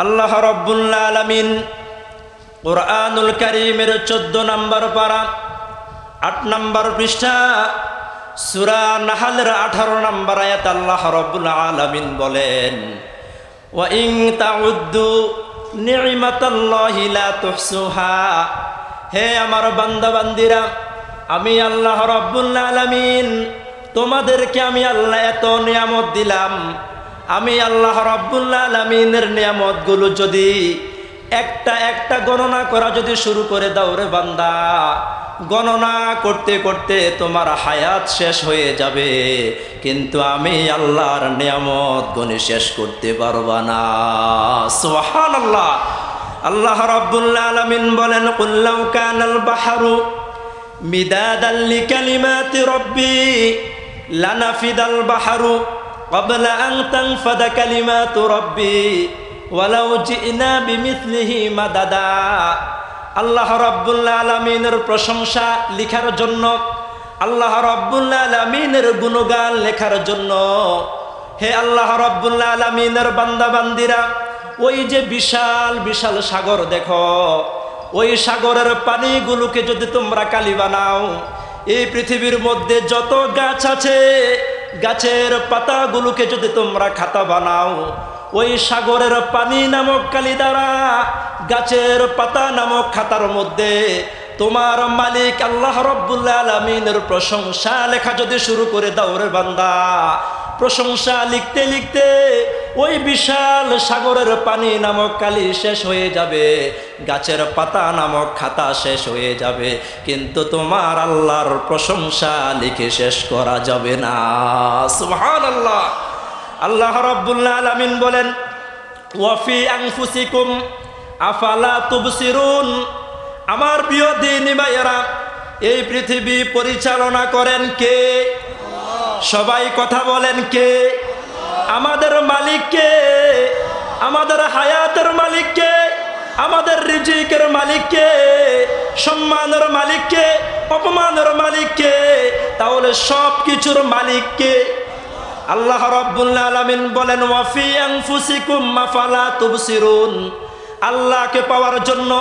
আল্লাহ রাব্বুল আলামিন কুরআনুল কারীমের 14 নম্বর পারা 8 নম্বর পৃষ্ঠা সূরা নাহলের 18 নম্বর আয়াত আল্লাহ রাব্বুল আলামিন বলেন, ওয়া ইন তাউদ্দু নি'মাতাল্লাহি লা তুহসুহা। হে আমার বান্দা বান্দিরা, আমি আল্লাহ রাব্বুল আলামিন তোমাদেরকে আমি আল্লাহ এত নিয়ামত দিলাম। আমি আল্লাহ রাব্বুল আলামিনের নিয়ামতগুলো যদি একটা একটা গণনা করা যদি শুরু করে দাও রে বান্দা, গণনা করতে করতে তোমার হায়াত শেষ হয়ে যাবে, কিন্তু আমি আল্লাহর নিয়ামত গণে শেষ করতে পারবা না। সুবহানাল্লাহ। আল্লাহ রাব্বুল আলামিন বলেন, কুল লাউ কানাল বাহরু মিদাদাল লিকালিমাতি রাব্বি লানাফিদাল বাহরু ক্বাবলা আন তানফাদা কালিমাতু রাব্বি ওয়ালাউ জিনা বিমিসলিহি মাদাদা। আল্লাহ রাব্বুল আলামিনের প্রশংসা লেখার জন্য, আল্লাহ রাব্বুল আলামিনের গুণগান লেখার জন্য, হে আল্লাহ রাব্বুল আলামিনের বান্দা বান্দিরা, ওই যে বিশাল বিশাল সাগর দেখো, ওই সাগরের পানিগুলোকে যদি তোমরা কালি বানাও, এই পৃথিবীর মধ্যে যত গাছ আছে গাছের পাতাগুলোকে যদি তোমরা খাতা বানাও, ওই সাগরের পানি নামক কালি দ্বারা গাছের পাতা নামক খাতার মধ্যে তোমার মালিক আল্লাহ রাব্বুল আলামিনের প্রশংসা লেখা যদি শুরু করে দাও রে বান্দা, প্রশংসা লিখতে লিখতে ওই বিশাল সাগরের পানি নামক কালি শেষ হয়ে যাবে, গাছের পাতা নামক খাতা শেষ হয়ে যাবে, কিন্তু তোমার আল্লাহর প্রশংসা লিখে শেষ করা যাবে না। সুবহানাল্লাহ। আল্লাহ রাব্বুল আলামিন বলেন, ওয়া ফি আনফুসিকুম আফালা তুবসিরুন। আমার প্রিয় দ্বীনি ভাইয়েরা, এই পৃথিবী পরিচালনা করেন কে? সবাই কথা বলেন কে? আমাদের মালিক কে? আমাদের হায়াতের মালিক কে? আমাদের রিজিকের মালিক কে? সম্মানের মালিক কে? অপমানের মালিক কে? তাহলে সব কিছুর মালিক কে? আল্লাহ রাব্বুল আলামিন বলেন, ওয়া ফি আনফুসিকুম আফালা তুবসিরুন। আল্লাহকে পাওয়ার জন্য,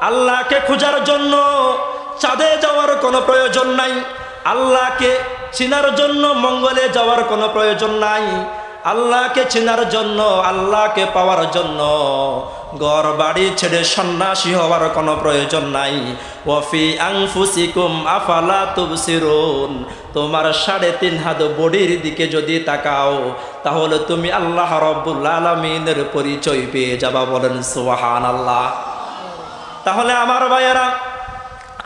আল্লাহকে খোঁজার জন্য চাঁদে যাওয়ার কোনো প্রয়োজন নাই, আল্লাহকে চিনার জন্য মঙ্গলে যাওয়ার কোনো প্রয়োজন নাই, আল্লাহকে চিনার জন্য, আল্লাহকে পাওয়ার জন্য ঘর বাড়ি ছেড়ে সন্ন্যাসী হওয়ার কোনো প্রয়োজন নাই। ওয়া ফি আনফুসিকুম আফালা তুবসিরুন। তোমার 3.5 হাত বডির দিকে যদি তাকাও, তাহলে তুমি আল্লাহ রাব্বুল আলামিনের পরিচয় পেয়ে যাবা। বলেন সুবহানাল্লাহ। তাহলে আমার ভাইয়েরা,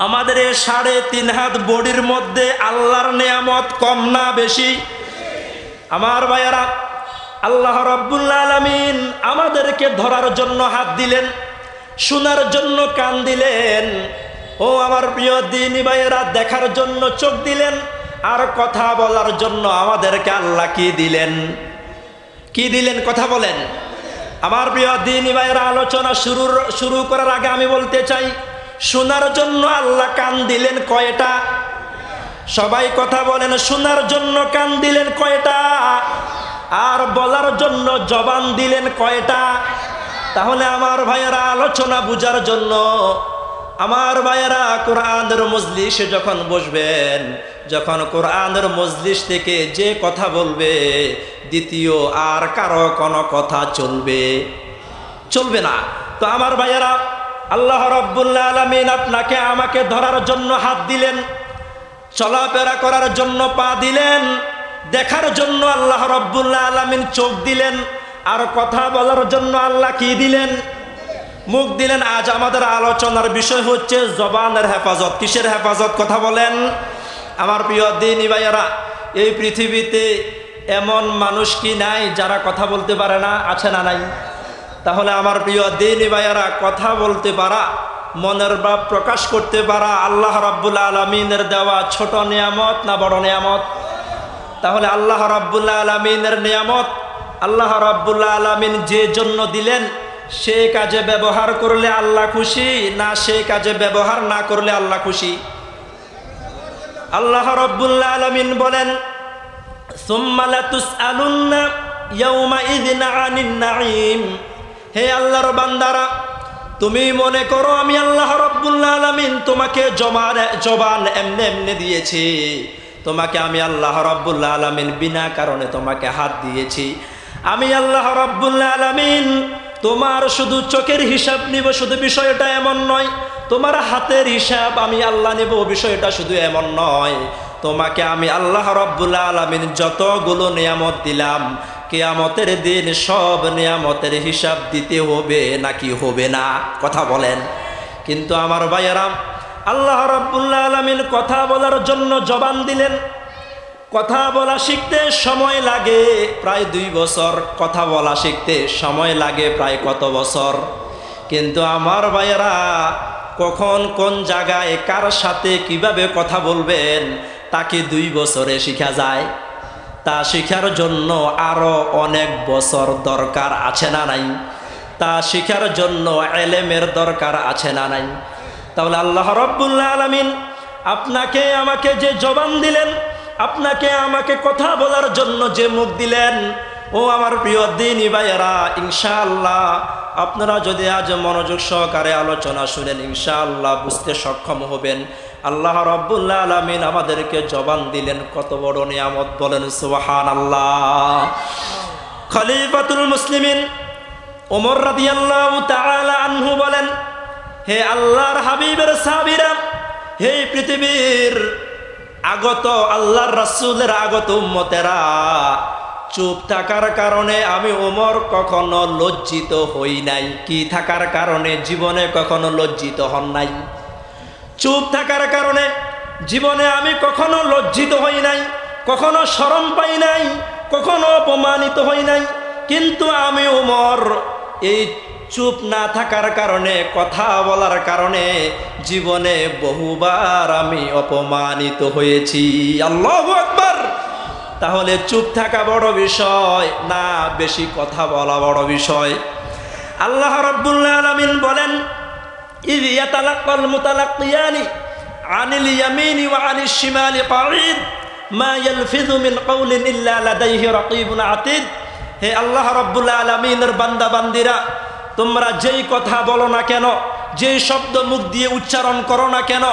আমাদের এই 3.5 হাত বডির মধ্যে আল্লাহর নিয়ামত কম না বেশি? আমার ভাইয়েরা, আল্লাহ রাব্বুল আলামিন আমাদেরকে ধরার জন্য হাত দিলেন, শোনার জন্য কান দিলেন, ও আমার প্রিয় দ্বীনি ভাইয়েরা, দেখার জন্য চোখ দিলেন, আর কথা বলার জন্য আমাদেরকে আল্লাহ কি দিলেন? কি দিলেন? কথা বলেন। আমার প্রিয় দ্বীনি ভাইয়েরা, আলোচনা শুরু করার আগে আমি বলতে চাই, শোনার জন্য আল্লাহ কান দিলেন কয়টা? সবাই কথা বলেন। শোনার জন্য কান দিলেন কয়টা? আর বলার জন্য জবান দিলেন কয়টা? তাহলে আমার ভাইয়েরা, আলোচনা বুঝার জন্য আমার ভাইয়েরা, কোরআনের মজলিসে যখন বসবেন, যখন কোরআনের মজলিস থেকে যে কথা বলবে, দ্বিতীয় আর কারো কোনো কথা চলবে না। তো আমার ভাইয়েরা, আল্লাহ রাব্বুল আলামিন আপনাকে আমাকে ধরার জন্য হাত দিলেন, চলাফেরা করার জন্য পা দিলেন, দেখার জন্য আল্লাহ রাব্বুল আলামিন চোখ দিলেন, আর কথা বলার জন্য আল্লাহ কি দিলেন? মুখ দিলেন। আজ আমাদের আলোচনার বিষয় হচ্ছে জবানের হেফাজত। কিসের হেফাজত? কথা বলেন। আমার প্রিয় দ্বীনি ভাইয়েরা, এই পৃথিবীতে এমন মানুষ কি নাই যারা কথা বলতে পারে না? আছে না নাই? তাহলে আমার প্রিয় দ্বীনি ভাইয়েরা, কথা বলতে পারা, মনের ভাব প্রকাশ করতে পারা আল্লাহ রাব্বুল আলামিনের দেওয়া ছোট নিয়ামত না বড় নিয়ামত? তাহলে আল্লাহ রাব্বুল আলামিনের নিয়ামত, আল্লাহ রাব্বুল আলামিন যে জন্য দিলেন, সে কাজে ব্যবহার করলে আল্লাহ খুশি, না সে কাজে ব্যবহার না করলে আল্লাহ খুশি? আল্লাহ রাব্বুল আলামিন বলেন, সুম্মা লাতুসআলুন্না ইয়াউমাইযিন আনিন নাঈম। হে আল্লাহর বান্দারা, তুমি মনে করো আমি আল্লাহ রাব্বুল আলামিন তোমাকে জবান এমনি এমনি দিয়েছি, তোমাকে আমি আল্লাহ রাব্বুল আলামিন বিনা কারণে তোমাকে হাত দিয়েছি। আমি আল্লাহ রাব্বুল আলামিন তোমার শুধু চোখের হিসাব নিব, শুধু বিষয়টা এমন নয়। তোমার হাতের হিসাব আমি আল্লাহ নেব, বিষয়টা শুধু এমন নয়। তোমাকে আমি আল্লাহ রাব্বুল আলামিন যতগুলো নিয়ামত দিলাম, কিয়ামতের দিন সব নিয়ামতের হিসাব দিতে হবে নাকি হবে না? কথা বলেন। কিন্তু আমার ভাইয়েরা, আল্লাহ রাব্বুল আলামিন কথা বলার জন্য জবান দিলেন। কথা বলা শিখতে সময় লাগে প্রায় 2 বছর, কথা বলা শিখতে সময় লাগে প্রায় কত বছর? কিন্তু আমার ভাইয়েরা, কখন কোন জায়গায় কার সাথে কিভাবে কথা বলবেন তাকে 2 বছরে শিখা যায়। তা শিখার জন্য আরো অনেক বছর দরকার আছে না নাই? তা শিখার জন্য ইলমের দরকার আছে না নাই? তাহলে আল্লাহ রাব্বুল আলামিন আপনাকে আমাকে যে জবান দিলেন, আপনাকে আমাকে কথা বলার জন্য যে মুখ দিলেন, ও আমার প্রিয় দ্বীনি ভাইয়েরা, ইনশাআল্লাহ আপনারা যদি আজ মনোযোগ সহকারে আলোচনা শুনেন, ইনশাআল্লাহ বুঝতে সক্ষম হবেন আল্লাহ রাব্বুল আলামিন আমাদেরকে জবান দিলেন কত বড় নিয়ামত। বলেন সুবহানাল্লাহ। খলিফাতুল মুসলিমিন ওমর রাদিয়াল্লাহু তাআলা আনহু বলেন, হে আল্লাহর হাবিবের সাহাবীরা, হে পৃথিবীর আগত আল্লাহর রাসূলের আগত উম্মতেরা, চুপ থাকার কারণে আমি ওমর কখনো লজ্জিত হই নাই। কি থাকার কারণে? জীবনে কখনো লজ্জিত হন নাই। চুপ থাকার কারণে জীবনে আমি কখনো লজ্জিত হই নাই, কখনো শরম পাই নাই, কখনো অপমানিত হই নাই। কিন্তু আমি ওমর এই চুপ না থাকার কারণে, কথা বলার কারণে জীবনে বহুবার আমি অপমানিত হয়েছি। আল্লাহু আকবার। তাহলে চুপ থাকা বড় বিষয় না বেশি কথা বলা বড় বিষয়? আল্লাহ রাব্বুল আলামিন বলেন, ইয ইয়াতালাক্কাল মুতালাক্কিয়ানি আনিল ইয়ামিনি ওয়া আনিশ শিমালি কাঈদ মা ইয়ালফিযু মিন কাওলিন ইল্লা লাদাইহি রাকীবুন আতীদ। হে আল্লাহ রাব্বুল আলামিনের বান্দা বান্দিরা, তোমরা যেই কথা বলো না কেন, যেই শব্দ মুখ দিয়ে উচ্চারণ করো না কেন,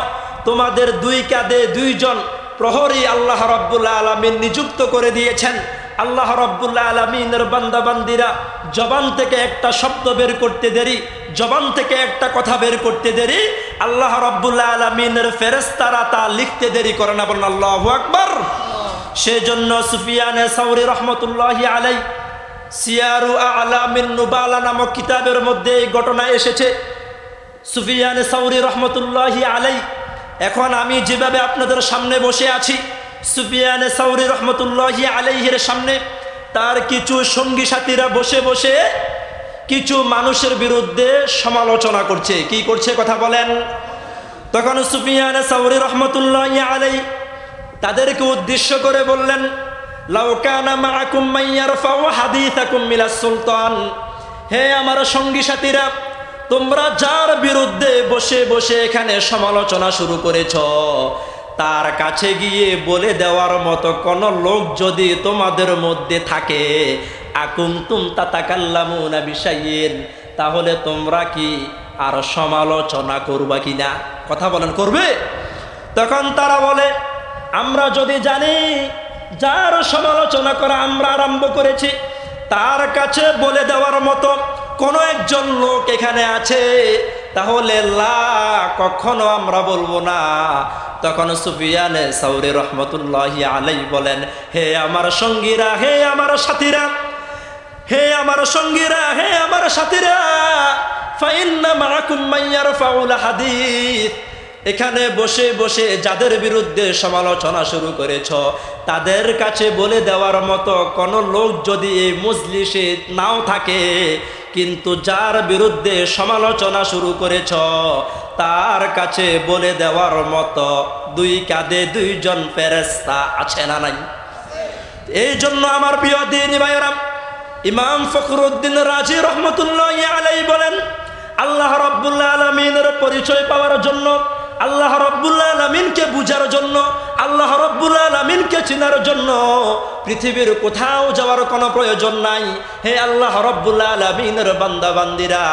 তোমাদের 2 কাঁধে 2 জন প্রহরী আল্লাহ রাব্বুল আলামিন নিযুক্ত করে দিয়েছেন। আল্লাহ রাব্বুল আলামিনের বান্দা বান্দিরা জবান থেকে একটা শব্দ বের করতে দেরি, জবান থেকে একটা কথা বের করতে দেরি, আল্লাহ রাব্বুল আলামিনের ফেরেশতারা তা লিখতে দেরি করে না। বলেন আল্লাহু আকবার। সেজন্য সুফিয়ানে সাওরী রাহমাতুল্লাহি আলাইহি সিয়ারু আ'লামিন নুবালা নামক কিতাবের মধ্যে এই ঘটনা এসেছে। সুফিয়ানে সাওরী রাহমাতুল্লাহি আলাইহি, এখন আমি যেভাবে আপনাদের সামনে বসে আছি, সুফিয়ানে সাওরী রাহমাতুল্লাহি আলাইহির সামনে তার কিছু সঙ্গী সাথীরা বসে বসে কিছু মানুষের বিরুদ্ধে সমালোচনা করছে। কি করছে? কথা বলেন। তখন সুফিয়ানে সাওরী রাহমাতুল্লাহি আলাইহি তাদেরকে উদ্দেশ্য করে বললেন, লাউ কানা মাআকুম মান ইয়ারফাউ হাদিসাকুম মিনাস সুলতান। হে আমার সঙ্গী সাথীরা, তোমরা যার বিরুদ্ধে বসে বসে এখানে সমালোচনা শুরু করেছ, তার কাছে গিয়ে বলে দেওয়ার মতো কোন লোক যদি তোমাদের মধ্যে থাকে, আকুনতুম তাতাকাল্লামুনা বিশাইইন, তাহলে তোমরা কি আর সমালোচনা করবা কিনা? কথা বলেন, করবে? তখন তারা বলে, আমরা যদি জানি যার সমালোচনা করা আমরা আরম্ভ করেছি, তার কাছে বলে দেওয়ার মতো কোন একজন লোক এখানে আছে, তাহলে লা, কখনো আমরা বলবো না। তখন সুফিয়ানে সাওরী রাহমাতুল্লাহি আলাইহি বলেন, হে আমার সঙ্গীরা, হে আমার সাথীরা, হে আমার সঙ্গীরা, হে আমার সাথীরা, ফাইন্না মাআকুম মান ইয়ারফাউল হাদিস। এখানে বসে বসে যাদের বিরুদ্ধে সমালোচনা শুরু করেছ, তাদের কাছে বলে দেওয়ার মতো কোন লোক যদি এই মজলিসে নাও থাকে, কিন্তু যার বিরুদ্ধে সমালোচনা শুরু করেছ, তার কাছে বলে দেওয়ার মতো 2 কাঁধে 2 জন ফেরেশতা আছে না নাই? এই জন্য আমার প্রিয় দ্বীনি ভাইয়েরা, ইমাম ফখরুদ্দিন রাজি রাহমাতুল্লাহি আলাইহি বলেন, আল্লাহ রাব্বুল আলামিনের পরিচয় পাওয়ার জন্য, আল্লাহ রাব্বুল আলামিনকে বুঝার জন্য, আল্লাহ রাব্বুল আলামিনকে চেনার জন্য পৃথিবীর কোথাও যাওয়ার কোনো প্রয়োজন নাই। হে আল্লাহ রাব্বুল আলামিনের বান্দা বান্দিরা,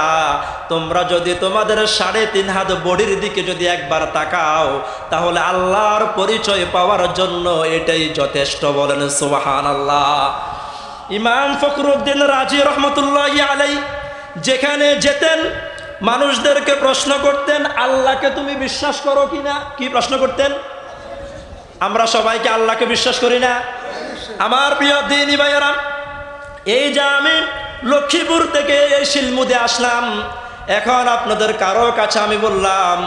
তোমরা যদি তোমাদের 3.5 হাত বডির দিকে যদি একবার তাকাও, তাহলে আল্লাহর পরিচয় পাওয়ার জন্য এটাই যথেষ্ট। বলেন সুবহানাল্লাহ। ইমাম ফখরুদ্দিন রাজি রহমতুল্লাহি আলাইহি যেখানে যেতেন মানুষদেরকে প্রশ্ন করতেন, আল্লাহকে তুমি বিশ্বাস করো কিনা? কি প্রশ্ন করতেন? আমরা সবাইকে আল্লাহকে বিশ্বাস করি না? আমার প্রিয় দিনী ভাইয়েরা, এই যে আমি লক্ষ্মীপুর থেকে এই শিলমুদে আসলাম, এখন আপনাদের কারো কাছে আমি বললাম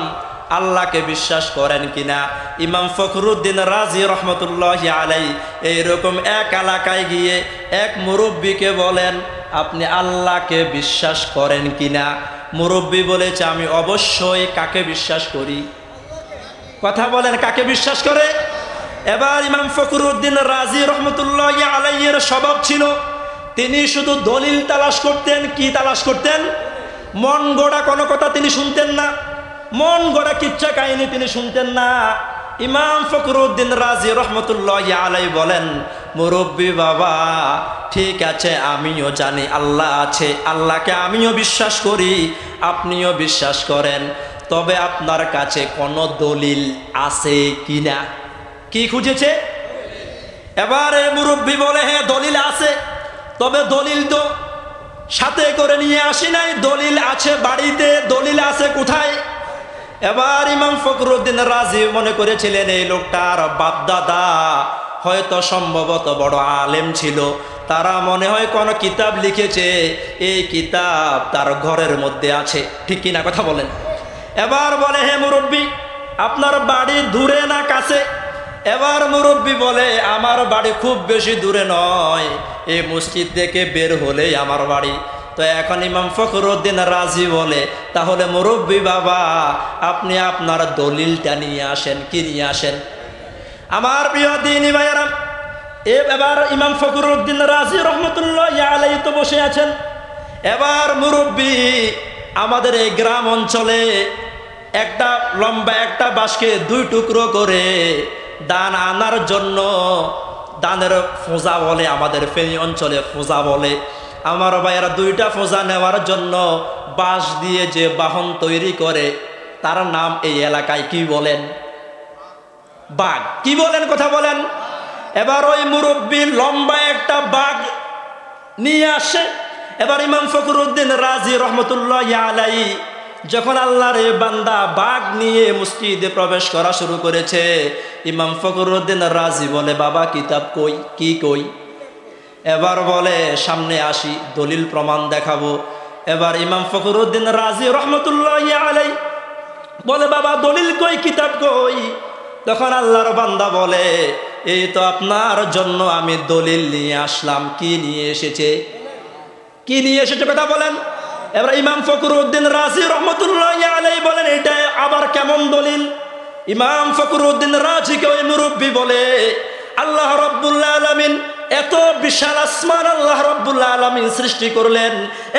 আল্লাহকে বিশ্বাস করেন কিনা? ইমাম ফখরুদ্দিন রাজি রহমতুল্লাহি আলাইহি এইরকম এক এলাকায় গিয়ে এক মুরব্বীকে বলেন, আপনি আল্লাহকে বিশ্বাস করেন কিনা? মুরব্বী বলেছে, আমি অবশ্যই। কাকে বিশ্বাস করি? কথা বলেন, কাকে বিশ্বাস করে? এবার ইমাম ফখরুদ্দিন রাজি রহমতুল্লাহি আলাইহির স্বভাব ছিল, তিনি শুধু দলিল তালাশ করতেন। কি তালাশ করতেন? মন গড়া কোনো কথা তিনি শুনতেন না, মন গড়া কিচ্ছা কাহিনী তিনি শুনতেন না। ইমাম ফখরুদ্দিন রাজি রহমতুল্লাহি আলাইহি বলেন, মুরব্বী বাবা, ঠিক আছে, আমিও জানি আল্লাহ আছে, আল্লাহকে আমিও বিশ্বাস করি, আপনিও বিশ্বাস করেন, তবে আপনার কাছে কোনো দলিল আছে কিনা? কি খুঁজেছে? এবারে মুরব্বী বলে, হ্যাঁ দলিল আছে, তবে দলিল তো সাথে করে নিয়ে আসি নাই, দলিল আছে বাড়িতে। দলিল আছে কোথায়? এবার ইমাম ফখরুদ্দিন রাজি মনে করেছিলেন এই লোকটার বাপ দাদা হয়তো সম্ভবত বড় আলেম ছিল, তারা মনে হয় কোনো কিতাব লিখেছে, এই কিতাব তার ঘরের মধ্যে আছে। ঠিক কিনা কথা বলেন? এবার বলে, হে মুরব্বী, আপনার বাড়ি দূরে না কাছে? এবার মুরব্বী বলে, আমার বাড়ি খুব বেশি দূরে নয়, এই মসজিদ থেকে বের হলেই আমার বাড়ি। তো এখন ইমাম ফখরুদ্দিন রাজি বলে, তাহলে মুরব্বী বাবা, আপনি আপনার দলিলটা নিয়ে আসেন। কি নিয়ে আসেন? আমার প্রিয় দিনী ভাইয়েরা, এবার ইমাম ফখরুদ্দিন রাজি রহমতুল্লাহি আলাইহি তো বসে আছেন। এবার মুরব্বী আমাদের এই গ্রাম অঞ্চলে একটা লম্বা একটা বাঁশকে 2 টুকরো করে দান আনার জন্য, দানের ফোঁজা বলে, আমাদের ফেনী অঞ্চলে ফোঁজা বলে। আমার ভাইয়েরা 2টা ফোঁজা নেওয়ার জন্য বাঁশ দিয়ে যে বাহন তৈরি করে, তার নাম এই এলাকায় কি বলেন? বাঘ। কি বলেন? কথা বলেন। এবার ওই মুরব্বী লম্বা একটা বাঘ নিয়ে আসে। এবার ইমাম ফখরুদ্দিন রাজি রহমতুল্লাহি আলাইহি যখন আল্লাহর এই বান্দা বাঘ নিয়ে মসজিদে প্রবেশ করা শুরু করেছে, ইমাম ফখরুদ্দিন রাজি বলে, বাবা কিতাব কই? কি কই? এবার বলে, সামনে আসি, দলিল প্রমাণ দেখাবো। এবার ইমাম ফখরুদ্দিন রাজি রহমতুল্লাহি আলাইহি বলে, বাবা দলিল কই? কিতাব কই? তখন আল্লাহর বান্দা বলে, এই তো আপনার জন্য আমি দলিল নিয়ে আসলাম। কি নিয়ে এসেছে? কি নিয়ে এসেছে? কথা বলেন। এবার ইমাম ফখরুদ্দিন রাজি রহমতুল্লাহি আলাইহি বলেন, এটা আবার কেমন দলিল? ইমাম ফখরুদ্দিন রাজিকে ওই মুরব্বী বলে, আল্লাহ রাব্বুল আলামিন এত বিশাল আসমান আল্লাহ রাব্বুল আলামিন সৃষ্টি করলেন,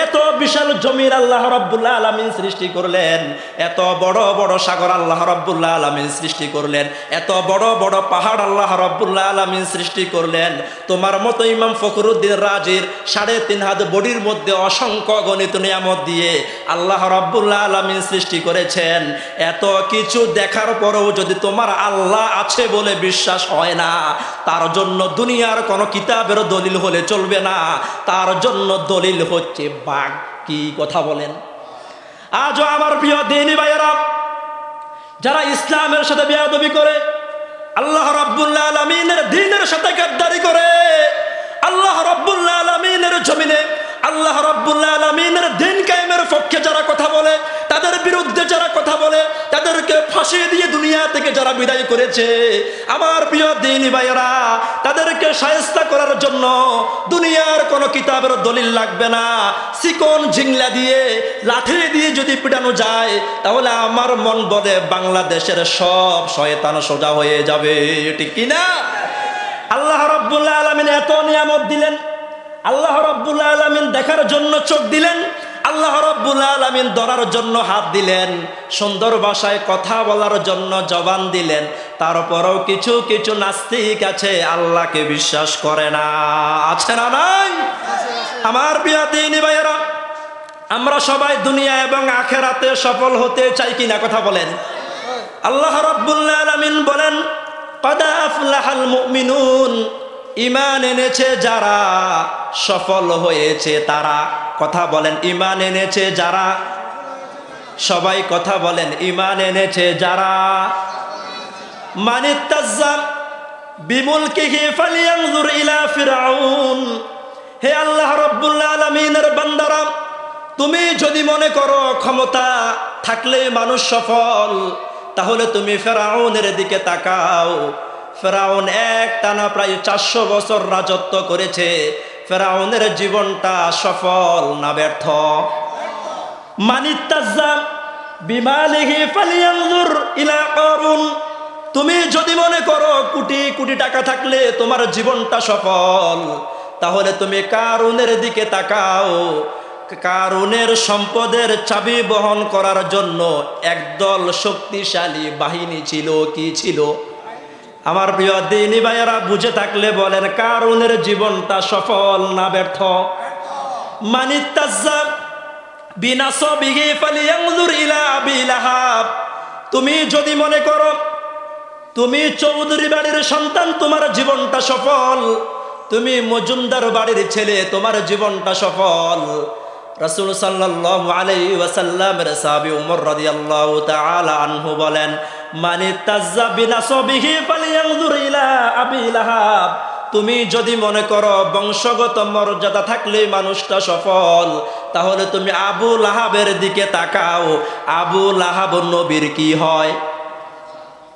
এত বিশাল জমিন আল্লাহ রাব্বুল আলামিন সৃষ্টি করলেন, এত বড় বড় সাগর আল্লাহ রাব্বুল আলামিন সৃষ্টি করলেন, এত বড় বড় পাহাড় আল্লাহ রাব্বুল আলামিন সৃষ্টি করলেন। তোমার মতো ইমাম ফখরুদ্দিন রাজির 3.5 হাত বডির মধ্যে অসংখ্য গণিত নিয়ামত দিয়ে আল্লাহ রাব্বুল আলামিন সৃষ্টি করেছেন। এত কিছু দেখার পরেও যদি তোমার আল্লাহ আছে বলে বিশ্বাস হয় না, তার জন্য দুনিয়ার কোনো কিতাবের দলিল হলে চলবে না, তার জন্য দলিল হচ্ছে বাঘ। কি কথা বলেন? আজও আমার প্রিয় দিনী ভাইয়েরা, যারা ইসলামের সাথে বেয়াদবি করে, আল্লাহ রাব্বুল আলামিনের দ্বীনের সাথে গাদ্দারি করে, আল্লাহ রাব্বুল আলামিনের জমিনে আল্লাহ রাব্বুল আলামিনের দ্বীন কায়েমের পক্ষে যারা কথা বলে, তাদের বিরুদ্ধে যারা কথা বলে, তাদেরকে ফাঁসি দিয়ে দুনিয়া থেকে যারা বিদায় করেছে, আমার প্রিয় দিনী ভাইয়েরা, তাদেরকে শায়েস্তা করার জন্য দুনিয়ার কোনো কিতাবের দলিল লাগবে না। চিকন ঝিংলা দিয়ে, লাঠি দিয়ে যদি পিটানো যায়, তাহলে আমার মন বলে বাংলাদেশের সব শয়তান সোজা হয়ে যাবে। ঠিক কিনা? আল্লাহ রাব্বুল আলামিন এত নিয়ামত দিলেন, আল্লাহ রাব্বুল আলামিন দেখার জন্য চোখ দিলেন, আল্লাহ রাব্বুল আলামিন ধরার জন্য হাত দিলেন, সুন্দর ভাষায় কথা বলার জন্য জবান দিলেন, তারপরেও কিছু কিছু নাস্তিক আছে আল্লাহকে বিশ্বাস করে না। আছে না নাই? আমার প্রিয় দিনী ভাইয়েরা, আমরা সবাই দুনিয়া এবং আখেরাতে সফল হতে চাই কিনা কথা বলেন? আল্লাহ রাব্বুল আলামিন বলেন, ক্বাদ আফলাহাল মুমিনুন, ঈমান এনেছে যারা সফল হয়েছে তারা। কথা বলেন, ঈমান এনেছে যারা। সবাই কথা বলেন, ঈমান এনেছে যারা। মানিত্তাজ্জা বিমুলকিহি ফালিয়ানজুর ইলা ফিরআউন। হে আল্লাহ রাব্বুল আলামিনের বান্দারা, তুমি যদি মনে করো ক্ষমতা থাকলে মানুষ সফল, তাহলে তুমি ফেরাউনের দিকে তাকাও। ফেরাউন এক টানা প্রায় 400 বছর রাজত্ব করেছে। ফেরাউনের জীবনটা সফল না ব্যর্থ? মানিত্তাজ্জা বিমালিহি ফালিয়ানজুর ইলা কারুন। তুমি যদি মনে করো কোটি কোটি টাকা থাকলে তোমার জীবনটা সফল, তাহলে তুমি কারুনের দিকে তাকাও। কারুনের সম্পদের চাবি বহন করার জন্য একদল শক্তিশালী বাহিনী ছিল। কি ছিল? আমার প্রিয় দিনী ভাইয়েরা, বুঝে থাকলে বলেন, কারুনের জীবনটা সফল না ব্যর্থ? মানিত্তাজ্জা বিনাসবিহি ফালিয়ানজুর ইলা আবি লাহাব। তুমি যদি মনে করো তুমি চৌধুরী বাড়ির সন্তান, তোমার জীবনটা সফল। তুমি মজুমদার বাড়ির ছেলে, তোমার জীবনটা সফল। রাসূল সাল্লাল্লাহু আলাইহি ওয়াসাল্লামের সাহাবী ওমর রাদিয়াল্লাহু তাআলা আনহু বলেন, মানিত্তাজ্জা বিনাসবিহি ফালিয়ানজুর ইলা আবি লাহাব। তুমি যদি মনে করো বংশগত মর্যাদা থাকলে মানুষটা সফল, তাহলে তুমি আবু লাহাবের দিকে তাকাও। আবু লাহাব নবীর কি হয়?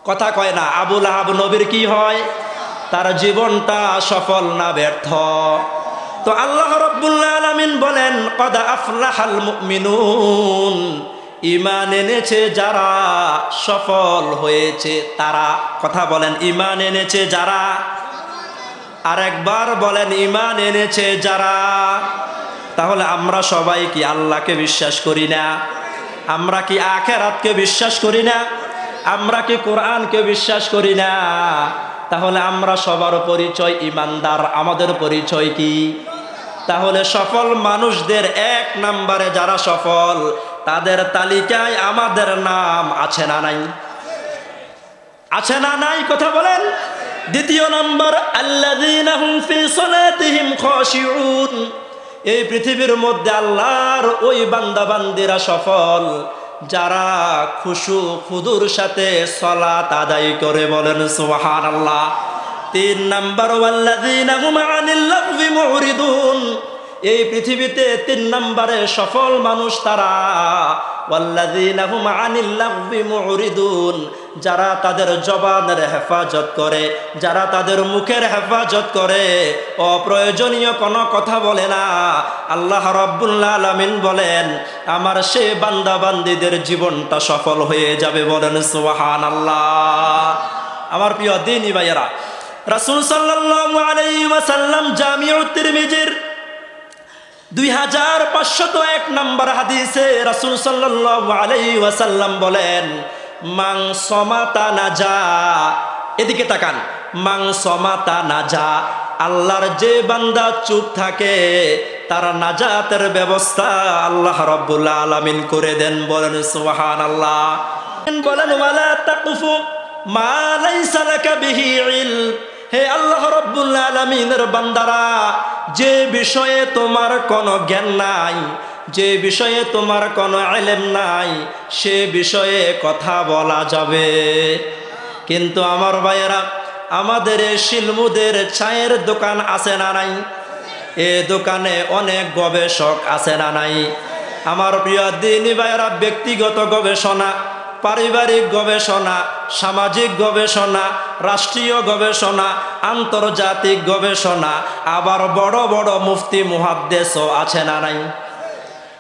কথা কয় না। আবু লাহাব নবীর কি হয়? তার জীবনটা সফল না ব্যর্থ? তো আল্লাহ রাব্বুল আলামিন বলেন, ক্বাদ আফলাহাল মুমিনুন, ঈমান এনেছে যারা সফল হয়েছে তারা। কথা বলেন, ঈমান এনেছে যারা। আরেকবার বলেন, ঈমান এনেছে যারা। তাহলে আমরা সবাই কি আল্লাহকে বিশ্বাস করি না? আমরা কি আখিরাতকে বিশ্বাস করি না? আমরা কি কোরআনকে বিশ্বাস করি না? তাহলে আমরা সবার পরিচয় ঈমানদার। আমাদের পরিচয় কি? তাহলে সফল মানুষদের এক নম্বরে যারা সফল, তাদের তালিকায় আমাদের নাম আছে না নাই? আছে না নাই? কথা বলেন। দ্বিতীয় নম্বর, আল্লাযীনা হুম ফি সালাতিহিম খাশিউন। এই পৃথিবীর মধ্যে আল্লাহর ওই বান্দা বান্দিরা সফল যারা খুশু খুদুর সাথে সালাত আদায় করে। বলেন সুবহানাল্লাহ। 3 নম্বর, ওয়াল্লাযীনা হুম আনিল লাগবি মুরিদুন। এই পৃথিবীতে 3 নম্বরে সফল মানুষ তারা, ওয়াল্লাযীনা হুম আনিল লাগবি মুরিদুন, যারা তাদের জবানের হেফাজত করে, যারা তাদের মুখের হেফাজত করে, অপ্রয়োজনীয় কোনো কথা বলে না। আল্লাহ রাব্বুল আলামিন বলেন, আমার সে বান্দা বান্দীদের জীবনটা সফল হয়ে যাবে। বলেন সুবহানাল্লাহ। আমার প্রিয় দিনী ভাইয়েরা, রাসূল সাল্লাল্লাহু আলাইহি ওয়াসাল্লাম জামিউত তিরমিজির 2501 নম্বর হাদিসে রাসূল সাল্লাল্লাহু আলাইহি ওয়াসাল্লাম বলেন, মান সমাতা নাজা। এদিকে তাকান। মান সমাতা নাজা। আল্লাহর যে বান্দা চুপ থাকে তার নাজাতের ব্যবস্থা আল্লাহ রাব্বুল আলামিন করে দেন। বলেন সুবহানাল্লাহ। বলেন, ওয়ালা তাকুফু মা লাইসা লাকা বিহি ইলম। হে আল্লাহ রাব্বুল আলামিনের বান্দারা, যে বিষয়ে তোমার কোনো জ্ঞান নাই, যে বিষয়ে তোমার কোনো ইলম নাই, সে বিষয়ে কথা বলা যাবে। কিন্তু আমার ভাইয়েরা, আমাদের শিলমুদের চায়ের দোকান আছে না নাই? এ দোকানে অনেক গবেষক আছে না নাই? আমার প্রিয় দিনী ভাইয়েরা, ব্যক্তিগত গবেষণা, পারিবারিক গবেষণা, সামাজিক গবেষণা, রাষ্ট্রীয় গবেষণা, আন্তর্জাতিক গবেষণা, আবার বড় বড় মুফতি মুহাদ্দিসও আছে না নাই?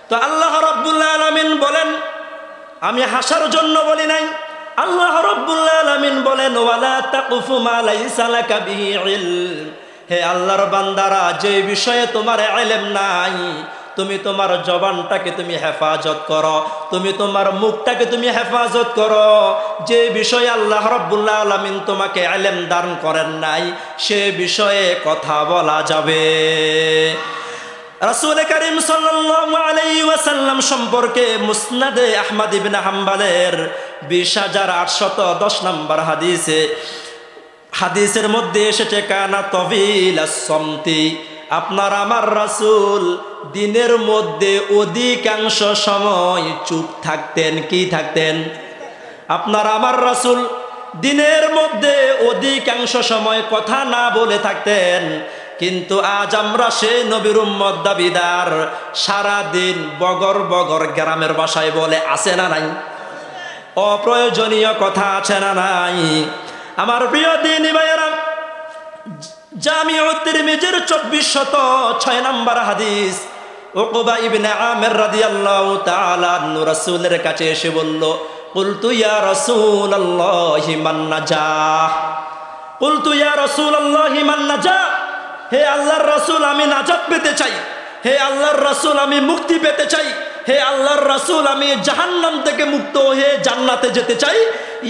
তো আল্লাহ রাব্বুল আলামিন বলেন, আমি হাসার জন্য বলি নাই। আল্লাহ রাব্বুল আলামিন বলেন, ওয়ালা তাকুফু মা লাইসা লাকা বিহি ইলম। হে আল্লাহর বান্দারা, যে বিষয়ে তোমার ইলম নাই, তুমি তোমার জবানটাকে তুমি হেফাজত করো, তুমি তোমার মুখটাকে তুমি হেফাজত করো। যে বিষয়ে আল্লাহ রাব্বুল আলামিন তোমাকে ইলম দান করেন নাই সে বিষয়ে কথা বলা যাবে। রাসূল করিম সাল্লাল্লাহু আলাইহি ওয়াসাল্লাম সম্পর্কে মুসনাদে আহমদ ইবনে হাম্বলের 20810 নম্বর হাদিসের মধ্যে এসেছে, কানা তবিলাস সমতি, আপনার আমার রাসূল দিনের মধ্যে অধিকাংশ সময় চুপ থাকতেন। কি থাকতেন? আপনার আমার রাসূল দিনের মধ্যে অধিকাংশ সময় কথা না বলে থাকতেন। কিন্তু আজ আমরা সেই নবীর উম্মত দাবিদার, সারা দিন বগর বগর গ্রামের ভাষায় বলে, আছে না নাই? অপ্রয়োজনীয় কথা আছে না নাই? আমার প্রিয় দ্বীনি ভাইয়েরা, জামিউত তিরমিজির 2406 নম্বর হাদিস, উকবা ইবনে আমির রাদিয়াল্লাহু তাআলা আনহু রাসূলের কাছে এসে বলল, কুলতু ইয়া রাসূলুল্লাহি মান নাজাহ, কুলতু ইয়া রাসূলুল্লাহি মান নাজাহ, হে আল্লাহর রাসূল আমি নাজাত পেতে চাই, হে আল্লাহর রাসূল আমি মুক্তি পেতে চাই, হে আল্লাহর রাসূল আমি জাহান্নাম থেকে মুক্ত হয়ে জান্নাতে যেতে চাই।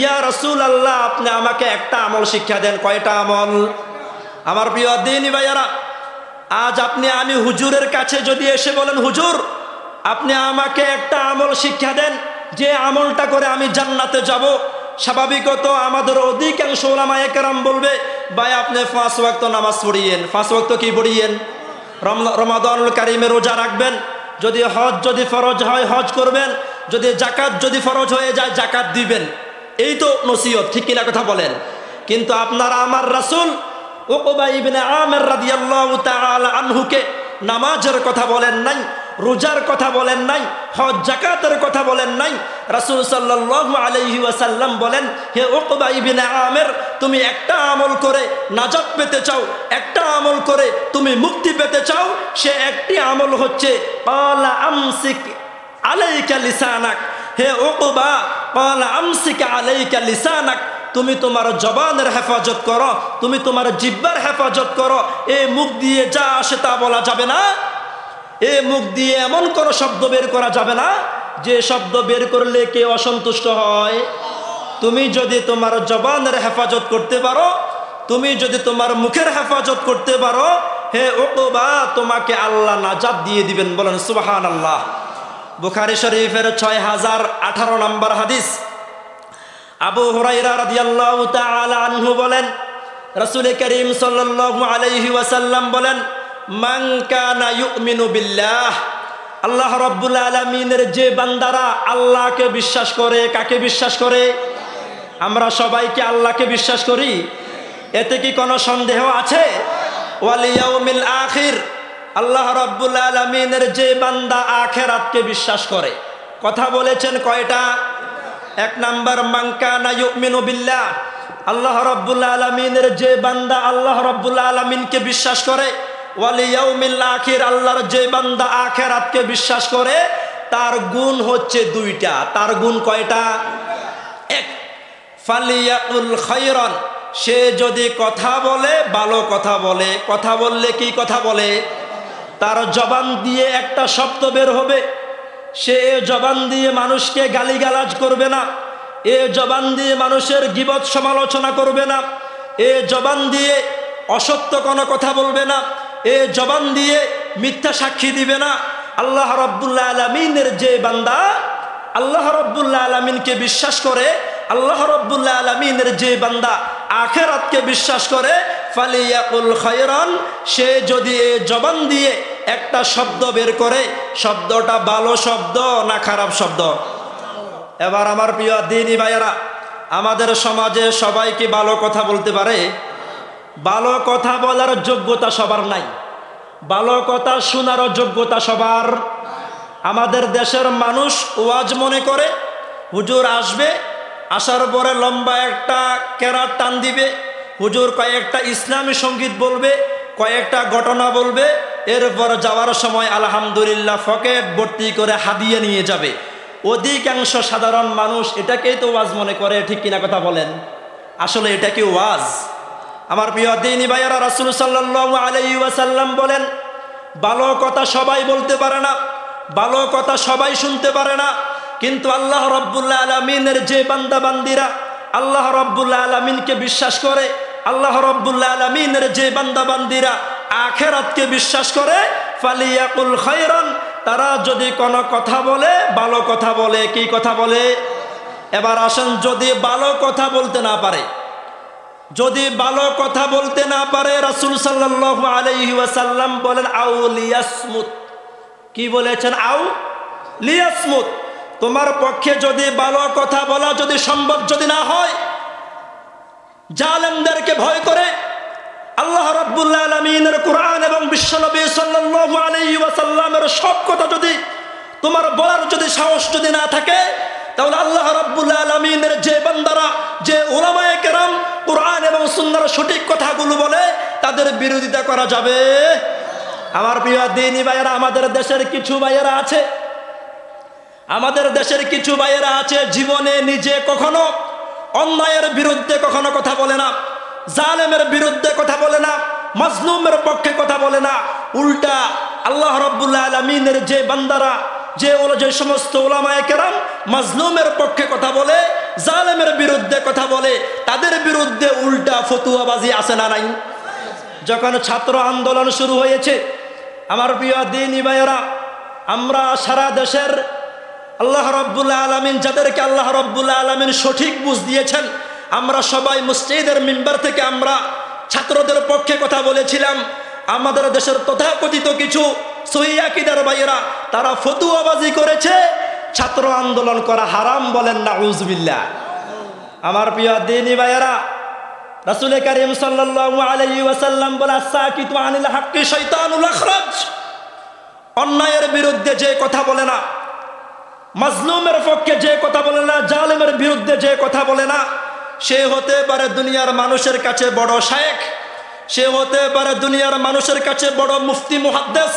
ইয়া রাসূলুল্লাহ আপনি আমাকে একটা আমল শিক্ষা দেন। কয়টা আমল? আমার প্রিয় দ্বীনি ভাইয়ারা, আজ আমি হুজুরের কাছে যদি এসে বলেন, হুজুর আপনি আমাকে একটা আমল শিক্ষা দেন, যে আমলটা করে আমি জান্নাতে যাব, স্বাভাবিকত আমাদের অধিকাংশ উলামায়ে কেরাম বলবে, ভাই আপনি 5 ওয়াক্ত নামাজ পড়িয়েন। 5 ওয়াক্ত কি পড়িয়েন? রমাদানুল কারিমে রোজা রাখবেন, যদি হজ যদি ফরজ হয় হজ করবেন, যদি জাকাত যদি ফরজ হয়ে যায় জাকাত দিবেন। এই তো নসিহত, ঠিক কিনা কথা বলেন? কিন্তু আপনারা আমার রাসূল উকবা ইবনে আমির রাদিয়াল্লাহু তাআলা আনহুকে নামাজের কথা বলেন নাই, রোজার কথা বলেন নাই, হজ জাকাতের কথা বলেন নাই। রাসূল সাল্লাল্লাহু আলাইহি ওয়াসাল্লাম বলেন, হে উকবা ইবনে আমির, তুমি একটা আমল করে নাজাত পেতে চাও, একটা আমল করে তুমি মুক্তি পেতে চাও, সে একটি আমল হচ্ছে ক্বালা আমসিক আলাইকা লিসানাক। হে উকবা, ক্বালা আমসিক আলাইকা লিসানাক, তুমি তোমার জবানের হেফাজত করো, তুমি তোমার জিহ্বার হেফাজত করো। এই মুখ দিয়ে যা আসে তা বলা যাবে না, এই মুখ দিয়ে এমন কোনো শব্দ বের করা যাবে না যে শব্দ বের করলে কে অসন্তুষ্ট হয়। তুমি যদি তোমার জবানের হেফাজত করতে পারো, তুমি যদি তোমার মুখের হেফাজত করতে পারো, হে উকবা তোমাকে আল্লাহ নাজাত দিয়ে দিবেন। বলেন সুবহানাল্লাহ। বুখারী শরীফের 6018 নম্বর হাদিস, আবু হুরায়রা রাদিয়াল্লাহু তাআলা আনহু বলেন, রাসূল করিম সাল্লাল্লাহু আলাইহি ওয়াসাল্লাম বলেন, মান কানা ইউমিনু বিল্লাহ, আল্লাহ রাব্বুল আলামিনের যে বান্দারা আল্লাহকে বিশ্বাস করে। কাকে বিশ্বাস করে? আমরা সবাইকে আল্লাহকে বিশ্বাস করি, এতে কি কোনো সন্দেহ আছে? ওয়াল ইয়াউমিল আখির, আল্লাহ রাব্বুল আলামিনের যে বান্দা আখিরাতকে বিশ্বাস করে। কথা বলেছেন কয়টা? 1 নাম্বার, মান কানা ইউমিনু বিল্লাহ, আল্লাহ রাব্বুল আলামিনের যে বান্দা আল্লাহ রাব্বুল আলামিনকে বিশ্বাস করে। ওয়াল ইয়াউমিল আখির, আল্লাহর যে বান্দা আখিরাতকে বিশ্বাস করে, তার গুণ হচ্ছে 2টা। তার গুণ কয়টা? 1, ফালিয়াকুল খায়রান, সে যদি কথা বলে ভালো কথা বলে। কথা বললে কি কথা বলে? তার জবান দিয়ে একটা শব্দ বের হবে, সে জবান দিয়ে মানুষকে গালিগালাজ করবে না, এ জবান দিয়ে মানুষের গীবত সমালোচনা করবে না, এ জবান দিয়ে অসত্য কোনো কথা বলবে না, এ জবান দিয়ে মিথ্যা সাক্ষী দিবে না। আল্লাহ রাব্বুল আলামিনের যে বান্দা আল্লাহ রাব্বুল আলামিনকে বিশ্বাস করে, আল্লাহ রাব্বুল আলামিনের যে বান্দা আখিরাতকে বিশ্বাস করে, ফালিয়াকুল খায়রান, সে যদি এ জবান দিয়ে একটা শব্দ বের করে, শব্দটা ভালো শব্দ না খারাপ শব্দ? এবার আমার প্রিয় দ্বীনি ভাইয়েরা, আমাদের সমাজে সবাই কি ভালো কথা বলতে পারে? ভালো কথা বলার যোগ্যতা সবার নাই, ভালো কথা শোনারও যোগ্যতা সবার। আমাদের দেশের মানুষ ওয়াজ মনে করে, হুজুর আসবে, আসার পরে লম্বা একটা কেরাত টান দিবে, হুজুর কয়েকটা ইসলামী সঙ্গীত বলবে, কয়েকটা ঘটনা বলবে, এরপর যাওয়ার সময় আলহামদুলিল্লাহ পকেট ভর্তি করে হাদিয়া নিয়ে যাবে। অধিকাংশ সাধারণ মানুষ এটাকেই তো ওয়াজ মনে করে, ঠিক কিনা কথা বলেন? আসলে এটা কি ওয়াজ? আমার প্রিয় দ্বীনি ভাইয়েরা, রাসূল সাল্লাল্লাহু আলাইহি ওয়াসাল্লাম বলেন, ভালো কথা সবাই বলতে পারে না, ভালো কথা সবাই শুনতে পারে না, কিন্তু আল্লাহ রাব্বুল আলামিনের যে বান্দা বান্দিরা আল্লাহ রাব্বুল আলামিনকে বিশ্বাস করে, আল্লাহ রাব্বুল আলামিনের যে বান্দা বান্দিরা আখিরাতকে বিশ্বাস করে, ফালিয়াকুল খায়রান, তারা যদি কোনো কথা বলে ভালো কথা বলে। কি কথা বলে? এবার আসেন, যদি ভালো কথা বলতে না পারে, যদি ভালো কথা বলতে না পারে, রাসূল সাল্লাল্লাহু আলাইহি ওয়াসাল্লাম বলেন আউ লিয়াসমুত। কি বলেছেন? আউ লিয়াসমুত। তোমার পক্ষে যদি ভালো কথা বলা যদি সম্ভব যদি না হয়, জালেমদেরকে ভয় করে আল্লাহ রাব্বুল আলামিনের কোরআন এবং বিশ্বনবী সাল্লাল্লাহু আলাইহি ওয়াসাল্লামের সব কথা যদি তোমার বলার যদি সাহস যদি না থাকে, তাহলে আল্লাহ রাব্বুল আলামিনের যে বান্দারা, যে উলামায়ে কেরাম কোরআন এবং সুন্নাহর সঠিক কথাগুলো বলে, তাদের বিরোধিতা করা যাবে? আমার প্রিয় দ্বীনি ভাইয়েরা, আমাদের দেশের কিছু ভাইয়েরা আছে, আমাদের দেশের কিছু ভাইয়েরা আছে, জীবনে নিজে কখনো অন্যায়ের বিরুদ্ধে কখনো কথা বলে না, জালেমের বিরুদ্ধে কথা বলে না, মাজলুমের পক্ষে কথা বলে না, উল্টা আল্লাহ রাব্বুল আলামিনের যে বান্দারা, যে সমস্ত উলামায়ে কেরাম মাজলুমের পক্ষে কথা বলে, জালেমের বিরুদ্ধে কথা বলে, তাদের বিরুদ্ধে উল্টা ফতুয়াবাজি আছে না নাই? যখন ছাত্র আন্দোলন শুরু হয়েছে, আমার প্রিয় দ্বীনি ভাইয়েরা, আমরা সারা দেশের আল্লাহ রাব্বুল আলামিন যাদেরকে আল্লাহ রাব্বুল আলামিন সঠিক বুঝ দিয়েছেন, আমরা সবাই মসজিদের মিম্বার থেকে আমরা ছাত্রদের পক্ষে কথা বলেছিলাম। আমাদের দেশের তথাকথিত কিছু সহিহ আকীদার ভাইয়েরা তারা ফতুয়াবাজি করেছে, ছাত্র আন্দোলন করা হারাম, বলেন নাউজুবিল্লাহ। আমার প্রিয় দ্বীনি ভাইয়েরা, রাসূল কারীম সাল্লাল্লাহু আলাইহি ওয়াসাল্লাম বলে আস-সাকিতু আনিল হাক্কি শাইতানুল আখরাজ। অন্যায়ের বিরুদ্ধে যে কথা বলে না, মাজলুমের পক্ষে যে কথা বলে না, জালেমের বিরুদ্ধে যে কথা বলে না, সে হতে পারে দুনিয়ার মানুষের কাছে বড় শায়েখ, সে হতে পারে দুনিয়ার মানুষের কাছে বড় মুফতি মুহাদ্দিস,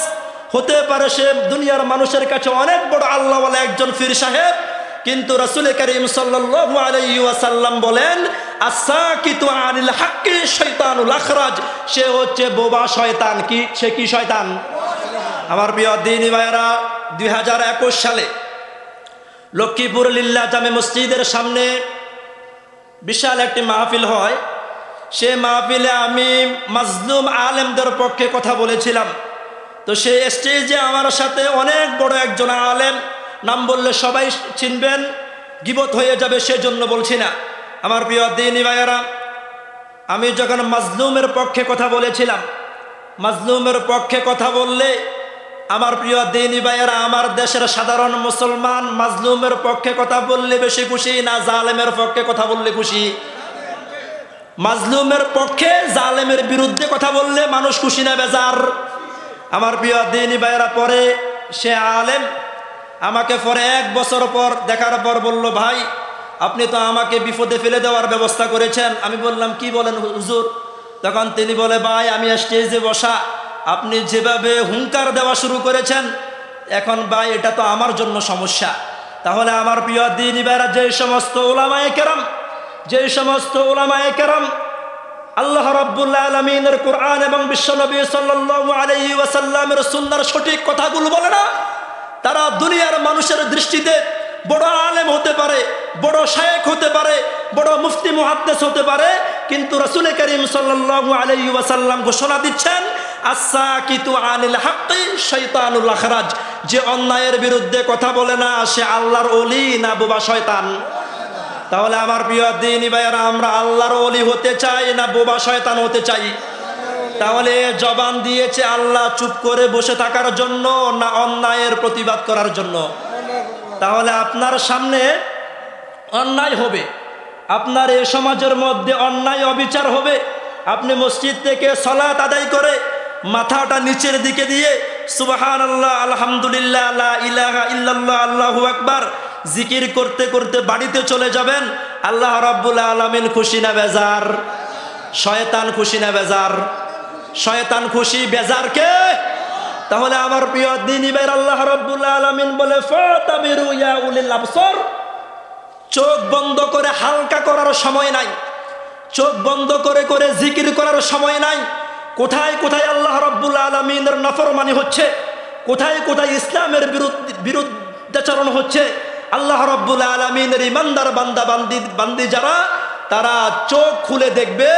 হতে পারে সে দুনিয়ার মানুষের কাছে অনেক বড় আল্লাহওয়ালা একজন পীর সাহেব, কিন্তু রাসূল কারীম সাল্লাল্লাহু আলাইহি ওয়াসাল্লাম বলেন আস-সাকিতু আনিল হাক্কি শাইতানুল আখরাজ, সে হচ্ছে বোবা শয়তান। কি? সে কি শয়তান? আমার প্রিয় দ্বীনি ভাইয়েরা, 2021 সালে লক্ষ্মীপুর লিল্লাহ জামে মসজিদের সামনে বিশাল একটি মাহফিল হয়। সে মাহফিলে আমি মাজলুম আলেমদের পক্ষে কথা বলেছিলাম। তো সেই স্টেজে আমার সাথে অনেক বড় একজন আলেম, নাম বললে সবাই চিনবেন, গীবত হয়ে যাবে, সেজন্য বলছি না। আমার প্রিয় দ্বীনি ভাইয়েরা, আমি যখন মাজলুমের পক্ষে কথা বলেছিলাম, মাজলুমের পক্ষে কথা বললে আমার প্রিয় দ্বীনি ভাইয়েরা, আমার দেশের সাধারণ মুসলমান মাজলুমের পক্ষে কথা বললে বেশি খুশি না জালেমের পক্ষে কথা বললে খুশি? মাজলুমের পক্ষে, জালেমের বিরুদ্ধে কথা বললে মানুষ খুশি না বেজার? আমার প্রিয় দ্বীনি ভাইয়েরা, পরে সে আলেম আমাকে পরে 1 বছর পর দেখার পর বলল, ভাই আপনি তো আমাকে বিপদে ফেলে দেওয়ার ব্যবস্থা করেছেন। আমি বললাম, কি বলেন হুজুর? তখন তিনি বলে, ভাই আমি স্টেজে বসা, আপনি যেভাবে হুঙ্কার দেওয়া শুরু করেছেন, এখন ভাই এটা তো আমার জন্য সমস্যা। তাহলে আমার প্রিয় দ্বীনি ভাইরা, যে সমস্ত উলামায়ে কেরাম আল্লাহ রাব্বুল আলামিনের কোরআন এবং বিশ্বনবী সাল্লাল্লাহু আলাইহি ওয়াসাল্লামের সুন্নাহর সঠিক কথাগুলো বলে না, তারা দুনিয়ার মানুষের দৃষ্টিতে বড় আলেম হতে পারে, বড় শায়েখ হতে পারে, বড় মুফতি মুহাদ্দিস হতে পারে, কিন্তু রাসূল কারীম সাল্লাল্লাহু আলাইহি ওয়াসাল্লাম ঘোষণা দিচ্ছেন আস-সাকিতু আনিল হাক্কি শাইতানুল আখরাজ, যে অন্যায়ের বিরুদ্ধে কথা বলে না সে আল্লাহর ওলি না বোবা শয়তান? তাহলে আমার প্রিয় দ্বীনি ভাইয়েরা, আমরা আল্লাহর ওলি হতে চাই না বোবা শয়তান হতে চাই? তাহলে জবান দিয়েছে আল্লাহ চুপ করে বসে থাকার জন্য না অন্যায়ের প্রতিবাদ করার জন্য? তাহলে আপনার সামনে অন্যায় হবে, আপনার এই সমাজের মধ্যে অন্যায় অবিচার হবে, আপনি মসজিদ থেকে সালাত আদায় করে মাথাটা নিচের দিকে দিয়ে সুবহানাল্লাহ, আলহামদুলিল্লাহ, লা ইলাহা ইল্লাল্লাহ, আল্লাহু আকবার জিকির করতে করতে বাড়িতে চলে যাবেন, আল্লাহ রাব্বুল আলামিন খুশি না বেজার? শয়তান খুশি না বেজার? শয়তান খুশি, বেজার কে? তাহলে আমার প্রিয় দ্বীনি ভাইরা, আল্লাহ রাব্বুল আলামিন বলে ফাতাবিরু ইয়া উলিল আবসার, চোখ বন্ধ করে হালকা করার সময় নাই, চোখ বন্ধ করে করে জিকির করার সময় নাই, কোথায় কোথায় আল্লাহ রাব্বুল আলামিনের নাফরমানি হচ্ছে, কোথায় কোথায় ইসলামের বিরুদ্ধাচরণ হচ্ছে। আল্লাহ রাব্বুল আলামিনের ইমানদার বান্দা বান্দি যারা, তারা চোখ খুলে দেখবে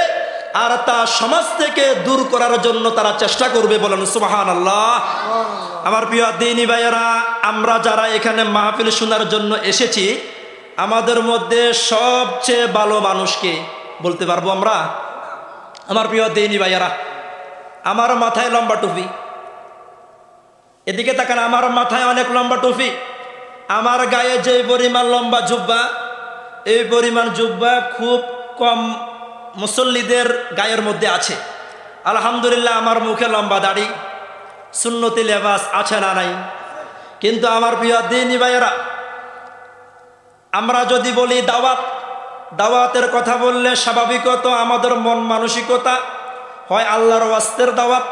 আর তা সমাজ থেকে দূর করার জন্য তারা চেষ্টা করবে। বলেন সুবহানাল্লাহ। আমার প্রিয় দ্বীনী ভাইয়েরা, আমরা যারা এখানে মাহফিল শোনার জন্য এসেছি, আমাদের মধ্যে সবচেয়ে ভালো মানুষকে বলতে পারবো আমরা? আমার প্রিয় দ্বীনী ভাইয়েরা, আমার মাথায় লম্বা টুপি, এদিকে তাকান, আমার মাথায় অনেক লম্বা টুপি, আমার গায়ে যে পরিমাণ লম্বা জুব্বা, এই পরিমাণ জুব্বা খুব কম মুসল্লিদের গায়ের মধ্যে আছে। আলহামদুলিল্লাহ, আমার মুখে লম্বা দাড়ি, সুন্নতি লেবাস আছে না নাই? কিন্তু আমার প্রিয় দ্বীনী ভাইয়েরা, আমরা যদি বলি দাওয়াতের কথা বললে স্বাভাবিকত আমাদের মন মানসিকতা হয় আল্লাহর ওয়াস্তের দাওয়াত,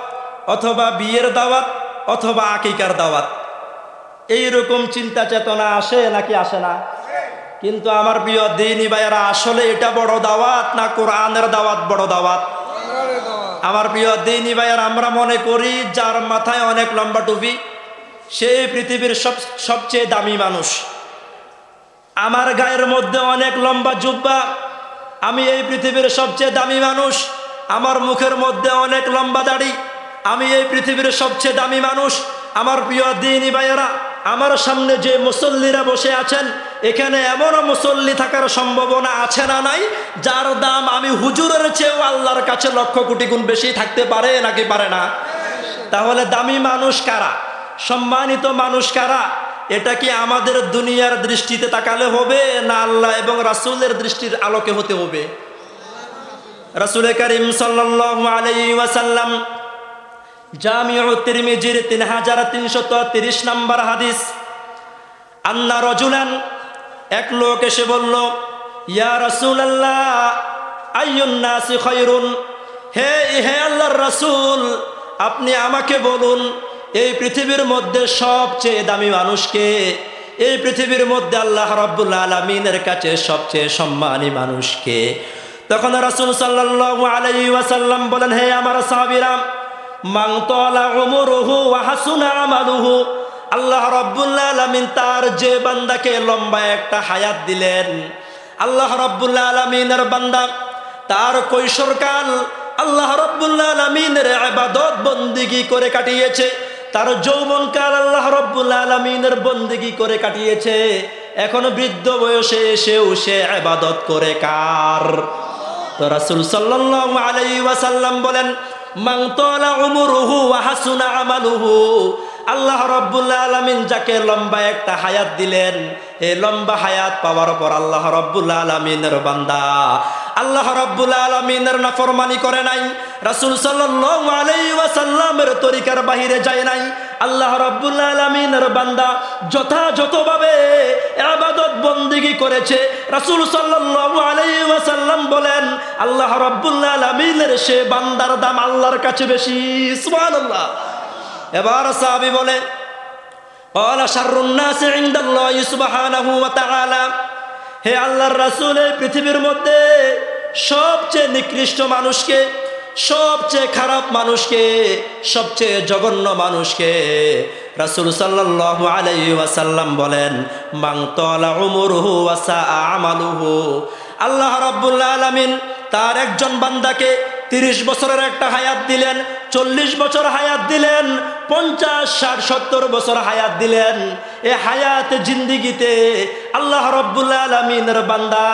অথবা বিয়ের দাওয়াত, অথবা আকিকার দাওয়াত, এইরকম চিন্তা চেতনা আসে নাকি আসে না? কিন্তু আমার প্রিয় দ্বীনী ভাইয়েরা, আসলে এটা বড় দাওয়াত না কোরআনের দাওয়াত বড় দাওয়াত? আমার প্রিয় দ্বীনী ভাইয়েরা, আমরা মনে করি যার মাথায় অনেক লম্বা টুপি সেই পৃথিবীর সবচেয়ে দামি মানুষ। আমার গায়ের মধ্যে অনেক লম্বা জুব্বা, আমি এই পৃথিবীর সবচেয়ে দামি মানুষ। আমার মুখের মধ্যে অনেক লম্বা দাড়ি, আমি এই পৃথিবীর সবচেয়ে দামি মানুষ। আমার প্রিয় দ্বীনী ভাইয়েরা, আমার সামনে যে মুসল্লিরা বসে আছেন, এখানে এমনও মুসল্লি থাকার সম্ভাবনা আছে না নাই যার দাম আমি হুজুরের চেয়েও আল্লাহর কাছে লক্ষ কোটি গুণ বেশি থাকতে পারে নাকি পারে না? তাহলে দামি মানুষ কারা, সম্মানিত মানুষ কারা? এটা কি আমাদের দুনিয়ার দৃষ্টিতে তাকালে হবে, না আল্লাহ এবং রাসূলের দৃষ্টির আলোকে হতে হবে? রাসূল করিম সাল্লাল্লাহু আলাইহি ওয়াসাল্লাম জামিউ তিরমিজির 3330 নম্বর হাদিস, আন্না রাজুলান, এক লোক এসে বলল, ইয়া রাসূলুল্লাহ আইয়ুন নাসি খায়রুন, হে আল্লাহর রাসূল, আপনি আমাকে বলুন এই পৃথিবীর মধ্যে সবচেয়ে দামি মানুষকে, এই পৃথিবীর মধ্যে আল্লাহ রাব্বুল আলামিনের কাছে সবচেয়ে সম্মানী মানুষকে। তখন রাসূল সাল্লাল্লাহু আলাইহি ওয়াসাল্লাম বলেন, হে আমার সাহাবীরা, মান তালা উমরুহু ওয়া হাসুনা আমালুহু, আল্লাহ রাব্বুল আলামিন তার যে বান্দাকে লম্বা একটা হায়াত দিলেন, আল্লাহ রাব্বুল আলামিনের বান্দা তার কৈশোরকাল আল্লাহ রাব্বুল আলামিনের ইবাদত বন্দেগী করে কাটিয়েছে, তার যৌবনকাল আল্লাহ রাব্বুল আলামিনের বন্দেগী করে কাটিয়েছে, এখন বৃদ্ধ বয়সে এসেও সে ইবাদত করে কার? তো রাসূল সাল্লাল্লাহু আলাইহি ওয়াসাল্লাম বলেন, মান তালা উমরুহু ওয়া হাসুনা আমালুহু, আল্লাহ রাব্বুল আলামিন যাকে লম্বা একটা হায়াত দিলেন, এই লম্বা হায়াত পাওয়ার পর আল্লাহ রাব্বুল আলামিনের বান্দা আল্লাহ রাব্বুল আলামিনের নাফরমানি করে নাই, রাসূল সাল্লাল্লাহু আলাইহি ওয়াসাল্লামের তরিকার বাহিরে যায় নাই, আল্লাহ রাব্বুল আলামিনের বান্দা যথাযথভাবে ইবাদত বন্দেগী করেছে। রাসূল সাল্লাল্লাহু আলাইহি ওয়াসাল্লাম বলেন, আল্লাহ রাব্বুল আলামিনের সে বান্দার দাম আল্লাহর কাছে বেশি। সুবহানাল্লাহ। এবার সাহাবী বলে, ক্বালা শাররুন নাসি ইনদাল্লাহি সুবহানাহু ওয়া তাআলা, হে আল্লাহর রাসূল, এই পৃথিবীর মধ্যে সবচেয়ে নিকৃষ্ট মানুষকে, সবচেয়ে খারাপ মানুষকে, সবচেয়ে জঘন্য মানুষকে? রাসূল সাল্লাল্লাহু আলাইহি ওয়াসাল্লাম বলেন, মান তালা উমরুহু ওয়া সাআ আমালুহু, আল্লাহ রাব্বুল আলামিন তার একজন বান্দাকে 30 বছরের একটা হায়াত দিলেন, 40 বছর হায়াত দিলেন, 50, 60, 70 বছর হায়াত দিলেন। এই হায়াত জিন্দিগিতে আল্লাহ রাব্বুল আলামিনের বান্দা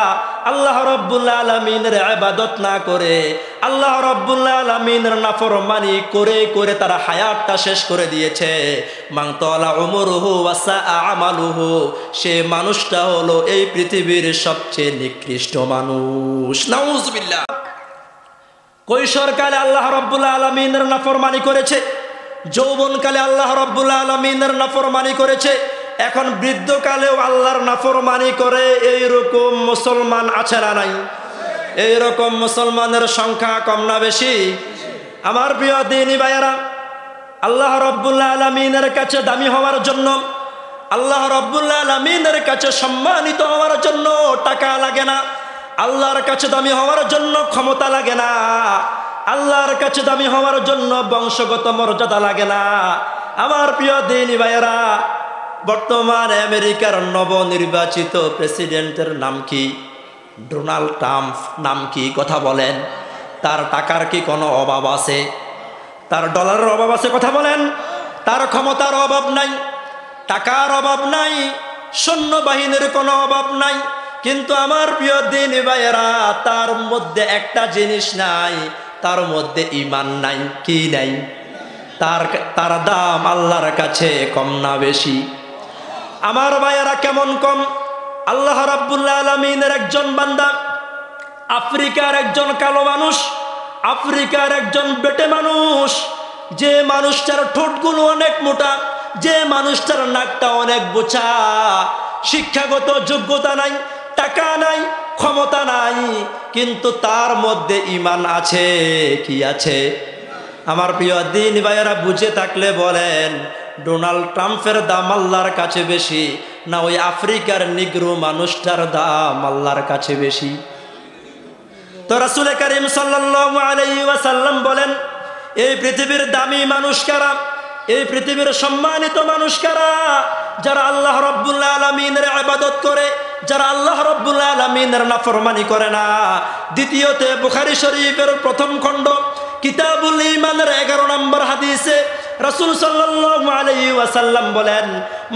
আল্লাহ রাব্বুল আলামিনের ইবাদত না করে, আল্লাহ রাব্বুল আলামিনের নাফরমানি করে করে তার হায়াতটা শেষ করে দিয়েছে। মান তালা উমরুহু ওয়া সাআ আমালুহু, সে মানুষটা হলো এই পৃথিবীর সবচেয়ে নিকৃষ্ট মানুষ। নাউজুবিল্লাহ। কৈশোরকালে আল্লাহ রাব্বুল আলামিনের নাফরমানি করেছে, যৌবনকালে আল্লাহ রাব্বুল আলামিনের নাফরমানি করেছে, এখন বৃদ্ধকালেও আল্লাহর নাফরমানি করে এইরকম মুসলমান আছে না নাই? এইরকম মুসলমানের সংখ্যা কম না বেশি? আমার প্রিয় দ্বীনী ভাইয়েরা, আল্লাহ রাব্বুল আলামিনের কাছে দামি হওয়ার জন্য, আল্লাহ রাব্বুল আলামিনের কাছে সম্মানিত হওয়ার জন্য টাকা লাগে না, আল্লাহর কাছে দামি হওয়ার জন্য ক্ষমতা লাগে না, আল্লাহর কাছে দামি হওয়ার জন্য বংশগত মর্যাদা লাগে না। আমার প্রিয় দিনী ভাইয়েরা, বর্তমানে আমেরিকার নবনির্বাচিত প্রেসিডেন্টের নাম কি? Donald Trump. নাম কি? কথা বলেন। তার টাকার কি কোনো অভাব আছে? তার ডলারের অভাব আছে? কথা বলেন। তার ক্ষমতার অভাব নাই, টাকার অভাব নাই, সৈন্যবাহিনীর কোনো অভাব নাই। কিন্তু আমার প্রিয় দিনী ভাইয়েরা, তার মধ্যে একটা জিনিস নাই, তার মধ্যে ঈমান নাই। কি নাই? তার দাম আল্লাহর কাছে কম না বেশি? আমার ভাইয়েরা, কেমন কম? আল্লাহ রাব্বুল আলামিনের একজন বান্দা, আফ্রিকার একজন কালো মানুষ, আফ্রিকার একজন বেটে মানুষ, যে মানুষটার ঠোঁটগুলো অনেক মোটা, যে মানুষটার নাকটা অনেক বোচা, শিক্ষাগত যোগ্যতা নাই, টাকা নাই, ক্ষমতা নাই, কিন্তু তার মধ্যে ঈমান আছে। কি আছে? আমার প্রিয় দিনী ভাইয়েরা, বুঝে থাকলে বলেন, ডোনাল্ড ট্রাম্পের দাম আল্লাহর কাছে বেশি না ওই আফ্রিকার নিগ্রো মানুষটার দাম আল্লাহর কাছে বেশি? তো রাসূল করিম সাল্লাল্লাহু আলাইহি ওয়াসাল্লাম বলেন, এই পৃথিবীর দামি মানুষ কারা? এই পৃথিবীর সম্মানিত মানুষ কারা? যারা আল্লাহ রাব্বুল আলামিনের ইবাদত করে, যারা আল্লাহ রাব্বুল আলামিনের নাফরমানি করে না। দ্বিতীয়তে বুখারী শরীফের প্রথম খণ্ড কিতাবুল ঈমানের 11 নম্বর হাদিসে রাসূল সাল্লাল্লাহু আলাইহি ওয়াসাল্লাম বলেন,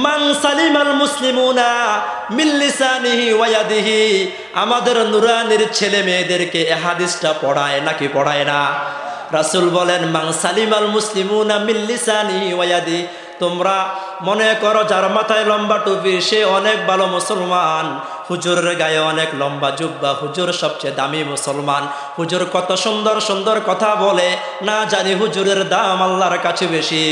মান সালিমাল মুসলিমুনা মিন লিসানিহি ওয়া ইয়াদিহি। আমাদের নুরানির ছেলে মেয়েদেরকে এই হাদিসটা পড়ায় নাকি পড়ায় না? রাসূল বলেন, মান সালিমাল মুসলিমুনা মিন লিসানিহি ওয়া ইয়াদিহি। তোমরা মনে করো যার মাথায় লম্বা টুপি সে অনেক ভালো মুসলমান, হুজুরের গায়ে অনেক লম্বা জুব্বা, হুজুর সবচেয়ে দামি মুসলমান, হুজুর কত সুন্দর সুন্দর কথা বলে, না জানি হুজুরের দাম আল্লাহর কাছে বেশি।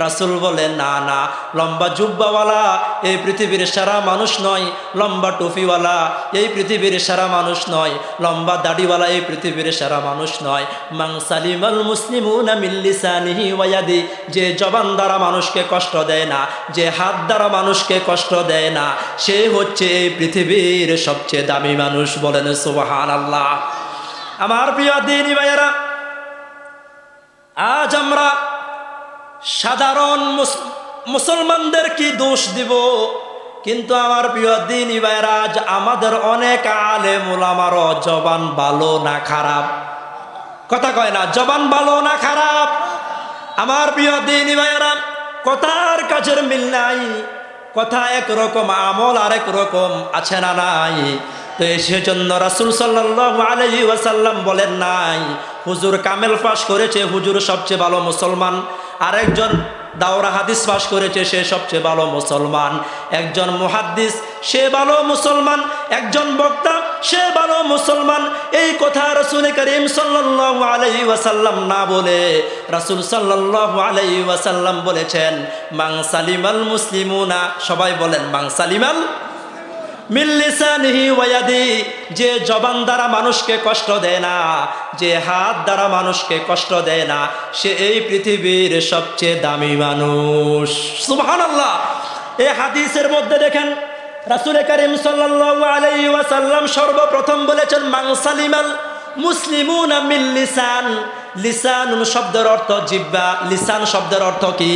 রাসূল বলে, না না, লম্বা জুব্বাওয়ালা এই পৃথিবীর সারা মানুষ নয়, লম্বা টুপিওয়ালা এই পৃথিবীর সারা মানুষ নয়, লম্বা দাড়িওয়ালা এই পৃথিবীর সারা মানুষ নয়। মান সালিমাল মুসলিমুনা মিন লিসানিহি ওয়া ইয়াদিহি। যে জবান দ্বারা মানুষকে কষ্ট দেয় না, যে হাত দ্বারা মানুষকে কষ্ট দেয় না, সে হচ্ছে এই পৃথিবীর সবচেয়ে দামি মানুষ। বলেন সুবহানাল্লাহ। আমার প্রিয় দিনী ভাইয়েরা, আজ আমরা সাধারণ মুসলমানদের কি দোষ দিব? কিন্তু আমার প্রিয় দিনী ভাইয়েরা, আজ আমাদের অনেক আলেম ওলামারও জবান ভালো না খারাপ? কথা কয় না, জবান ভালো না খারাপ? আমার প্রিয় দিনী ভাইয়েরা, কথার কাজের মিল নাই, কথা একরকম, আমল আরেক রকম, আছে না নাই? তো সেজন্য রাসূল সাল্লাল্লাহু আলাইহি ওয়াসাল্লাম বলেন নাই, হুজুর কামেল পাশ করেছে, হুজুর সবচেয়ে ভালো মুসলমান, আরেকজন দাওরা হাদিস পাশ করেছে, সে সবচেয়ে ভালো মুসলমান, একজন মুহাদ্দিস সে ভালো মুসলমান, একজন বক্তা সে ভালো মুসলমান। এই কথা রাসূল করিম সাল্লাল্লাহু আলাইহি ওয়াসাল্লাম না বলে রাসূল সাল্লাল্লাহু আলাইহি ওয়াসাল্লাম বলেছেন, মান সালিমাল মুসলিমুনা, সবাই বলেন, মান সালিমাল মিন লিসানিহি ওয়া ইয়াদিহি। যে জবান দ্বারা মানুষকে কষ্ট দেয় না, যে হাত দ্বারা মানুষকে কষ্ট দেয় না, সে এই পৃথিবীর সবচেয়ে দামি মানুষ। সুবহানাল্লাহ। এই হাদিসের মধ্যে দেখেন রাসূল করিম সাল্লাল্লাহু আলাইহি ওয়াসাল্লাম সর্বপ্রথম বলেছেন, মান সালিমাল মুসলিমুনা মিন লিসান। লিসান শব্দের অর্থ জিহ্বা, লিসান শব্দের অর্থ কি?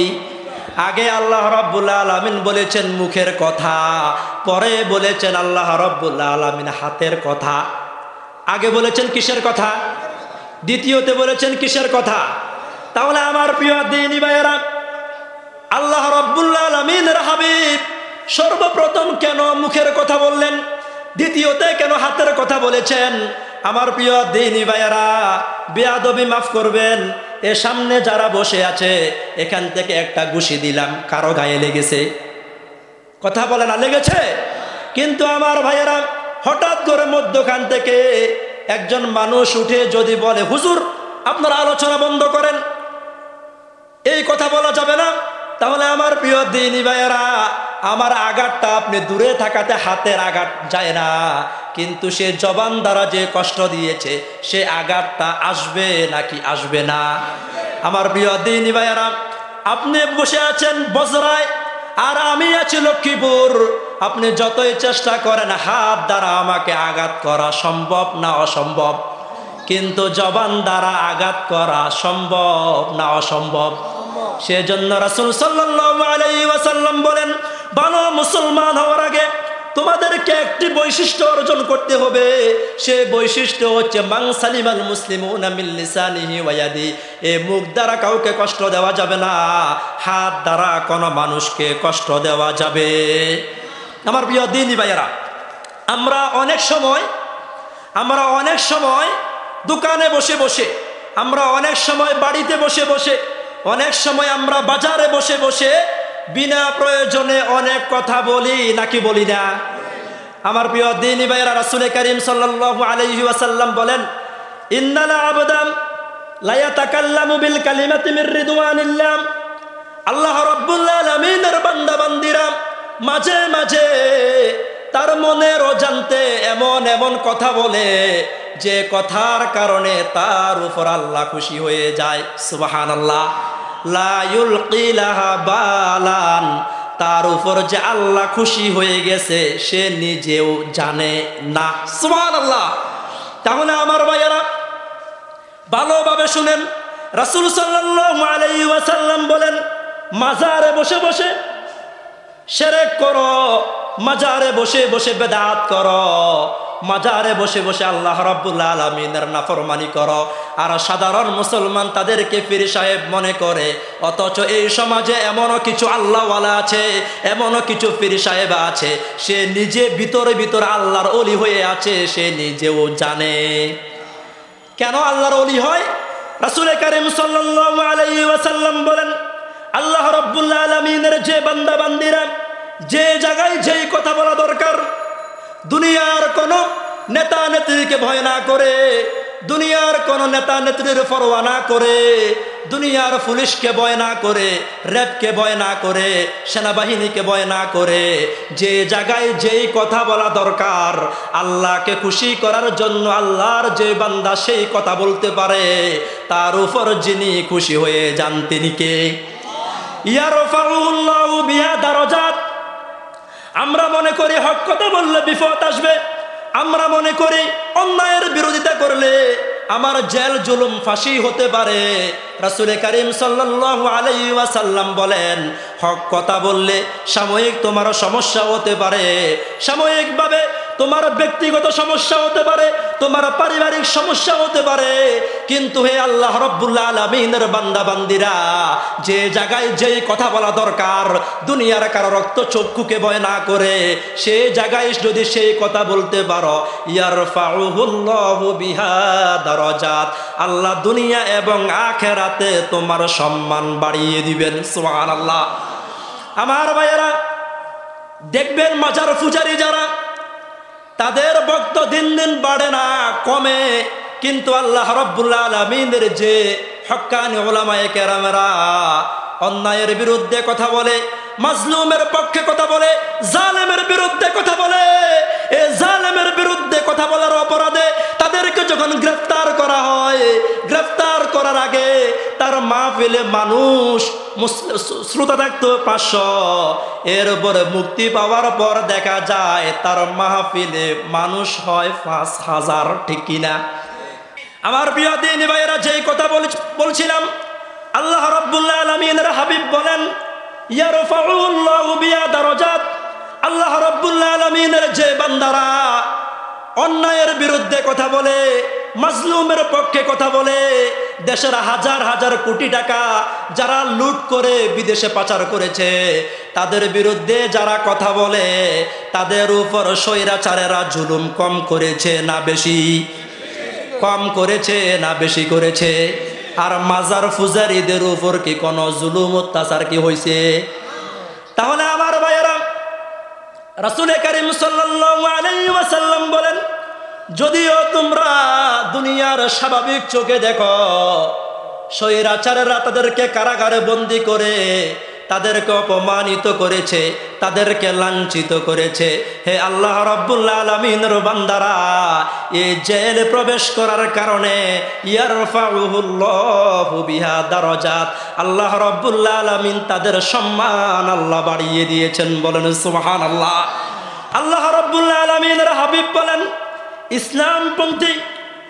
আগে আল্লাহ রাব্বুল আলামিন বলেছেন মুখের কথা, পরে বলেছেন আল্লাহ রাব্বুল আলামিন হাতের কথা। আগে বলেছেন কিসের কথা? দ্বিতীয়তে বলেছেন কিসের কথা? তাহলে আমার প্রিয় দিনী ভাইয়েরা, আল্লাহ রাব্বুল আলামিনের হাবিব সর্বপ্রথম কেন মুখের কথা বললেন, দ্বিতীয়তে কেন হাতের কথা বলেছেন? আমার প্রিয় দিনী ভাইয়েরা, বেয়াদবি মাফ করবেন, এ সামনে যারা বসে আছে এখান থেকে একটা ঘুষি দিলাম, কারো গায়ে লেগেছে? কথা বলে না, লেগেছে? কিন্তু আমার ভাইয়েরা, হঠাৎ করে মধ্যখান থেকে একজন মানুষ উঠে যদি বলে, হুজুর আপনারা আলোচনা বন্ধ করেন, এই কথা বলা যাবে না, তাহলে আমার প্রিয় দিনী ভাইয়েরা, আমার আঘাতটা আপনি দূরে থাকাতে হাতের আঘাত যায় না, কিন্তু সে জবান দ্বারা যে কষ্ট দিয়েছে সে আঘাতটা আসবে নাকি আসবে না? আমার প্রিয় দিনী ভাইয়েরা, আপনি বসে আছেন বজরায় আর আমি আছি লক্ষ্মীপুর, আপনি যতই চেষ্টা করেন হাত দ্বারা আমাকে আঘাত করা সম্ভব না অসম্ভব? কিন্তু জবান দ্বারা আঘাত করা সম্ভব না অসম্ভব? সেজন্য রাসূল সাল্লাল্লাহু আলাইহি ওয়াসাল্লাম বলেন, ভালো মুসলমান হওয়ার আগে তোমাদেরকে একটি বৈশিষ্ট্য অর্জন করতে হবে। সে বৈশিষ্ট্য হচ্ছে মান সালিমাল মুসলিমুনা মিন লিসানিহি ওয়া ইয়াদি। এই মুখ দ্বারা কাউকে কষ্ট দেওয়া যাবে না, হাত দ্বারা কোনো মানুষকে কষ্ট দেওয়া যাবে। আমার প্রিয় দিনী ভাইয়েরা, আমরা অনেক সময় দোকানে বসে বসে, আমরা অনেক সময় বাড়িতে বসে বসে, অনেক সময় আমরা বাজারে বসে বসে বিনা প্রয়োজনে অনেক কথা বলি, নাকি বলি না? আমার প্রিয় দ্বীনি ভাইয়েরা, রাসূল করিম সাল্লাল্লাহু আলাইহি ওয়াসাল্লাম বলেন, ইন্নাল আবদাম লা ইয়াতাকাল্লামু বিল কালিমাতি মির রিদওয়ানিল্লাহ। আল্লাহ রাব্বুল আলামিনের বান্দা বান্দিরা মাঝে মাঝে তার মনের অজান্তে এমন এমন কথা বলে যে কথার কারণে তার উপর আল্লাহ খুশি হয়ে যায়। সুবহানাল্লাহ। লা ইউলকি লাহা বালান। তার উপর যে আল্লাহ খুশি হয়ে গেছে সে নিজেও জানে না। সুবহানাল্লাহ। তাহলে আমার ভাইয়েরা ভালোভাবে শুনেন, রাসূল সাল্লাল্লাহু আলাইহি ওয়াসাল্লাম বলেন, মাজারে বসে বসে শিরক করো, মাজারে বসে বসে বেদাত করো, মাজারে বসে বসে আল্লাহ রাব্বুল আলামিনের নাফরমানি করো। আর সাধারণ মুসলমান তাদেরকে পীর সাহেব মনে করে, অথচ এই সমাজে এমনও কিছু আল্লাহওয়ালা আছে, এমনও কিছু পীর সাহেব আছে, সে নিজে ভিতরে ভিতরে আল্লাহর ওলি হয়ে আছে, সে নিজেও জানে। কেন আল্লাহর ওলি হয়? রাসূল করিম সাল্লাল্লাহু আলাইহি ওয়াসাল্লাম বলেন, আল্লাহ রাব্বুল আলামিনের যে বান্দা বান্দিরা যে জায়গায় যেই কথা বলা দরকার, দুনিয়ার কোন নেতা নেত্রীকে ভয় না করে, দুনিয়ার কোন নেতা নেত্রীর পরোয়া না করে, দুনিয়ার পুলিশকে ভয় না করে, র্যাবকে ভয় না করে, সেনাবাহিনীকে ভয় না করে, যে জায়গায় যেই কথা বলা দরকার আল্লাহকে খুশি করার জন্য, আল্লাহর যে বান্দা সেই কথা বলতে পারে, তার উপর যিনি খুশি হয়ে যান তিনি কে? ইয়ারফাউল্লাহু বিহা দারাজাত। আমরা মনে করি হক কথা বললে বিপদ আসবে, আমরা মনে করি অন্যায়ের বিরোধিতা করলে আমার জেল জুলুম ফাঁসি হতে পারে। রাসূল করিম সাল্লাল্লাহু আলাইহি ওয়াসাল্লাম বলেন, হক কথা বললে সাময়িক তোমার সমস্যা হতে পারে, সাময়িকভাবে তোমার ব্যক্তিগত সমস্যা হতে পারে, তোমার পারিবারিক সমস্যা হতে পারে, কিন্তু হে আল্লাহ রাব্বুল আলামিনের বান্দা বান্দিরা, যে জায়গায় যেই কথা বলা দরকার, দুনিয়ার কারো রক্ত চক্ষুকে ভয় না করে, সেই জায়গায় যদি সেই কথা বলতে পারো, ইয়ারফাউহুল্লাহু বিহা দারাজাত। আল্লাহ দুনিয়া এবং আখিরাতে তোমার সম্মান বাড়িয়ে দিবেন। সুবহানাল্লাহ। আমার ভাইয়েরা, দেখবেন মাজার পূজারী যারা, তাদের ভক্ত দিন দিন বাড়ে না, কমে, কিন্তু আল্লাহ রাব্বুল আলামিনের যে হক্কানি উলামায়ে কেরামেরা অন্যায়ের বিরুদ্ধে কথা বলে, মাজলুমের পক্ষে কথা বলে, জালেমের বিরুদ্ধে কথা বলে, এই জালেমের বিরুদ্ধে কথা বলার অপরাধে তাদেরকে যখন গ্রেফতার করা হয়, গ্রেফতার করার আগে তার মাহফিলে মানুষ শ্রোতা থাকতো 500, এর উপরে মুক্তি পাওয়ার পর দেখা যায় তার মাহফিলে মানুষ হয় 5000। ঠিক কিনা? আমার প্রিয় দ্বীনি ভাইয়েরা, যেই কথা বলছিলাম, আল্লাহ রাব্বুল আলামিনের হাবিব বলেন, ইয়ারফাউল্লাহু বিহা দারাজাত। আল্লাহ রাব্বুল আলামিনের যে বান্দারা অন্যায়ের বিরুদ্ধে কথা বলে, মাজলুমের পক্ষে কথা বলে, দেশের হাজার হাজার কোটি টাকা যারা লুট করে বিদেশে পাচার করেছে, তাদের বিরুদ্ধে যারা কথা বলে, তাদের উপর স্বৈরাচারেরা জুলুম কম করেছে না বেশি? কম করেছে না বেশি করেছে? আর মাজার পূজারীদের উপর কি কোনো জুলুম অত্যাচার কি হয়েছে? তাহলে আমার ভাইয়েরা, রাসূল করিম সাল্লাল্লাহু আলাইহি ওয়াসাল্লাম বলেন, যদিও তোমরা দুনিয়ার স্বাভাবিক চোখে দেখো স্বৈরাচারেরা তাদেরকে কারাগারে বন্দী করে, তাদেরকে অপমানিত করেছে, তাদেরকে লাঞ্ছিত করেছে, হে আল্লাহ রাব্বুল আলামিনের বান্দারা, এই জেলে প্রবেশ করার কারণে ইয়ারফাউহুল্লাহু বিহা দারাজাত, আল্লাহ রাব্বুল আলামিন তাদের সম্মান আল্লাহ বাড়িয়ে দিয়েছেন। বলেন সুবহানাল্লাহ। আল্লাহ রাব্বুল আলামিনের হাবিব বলেন, ইসলামপন্থী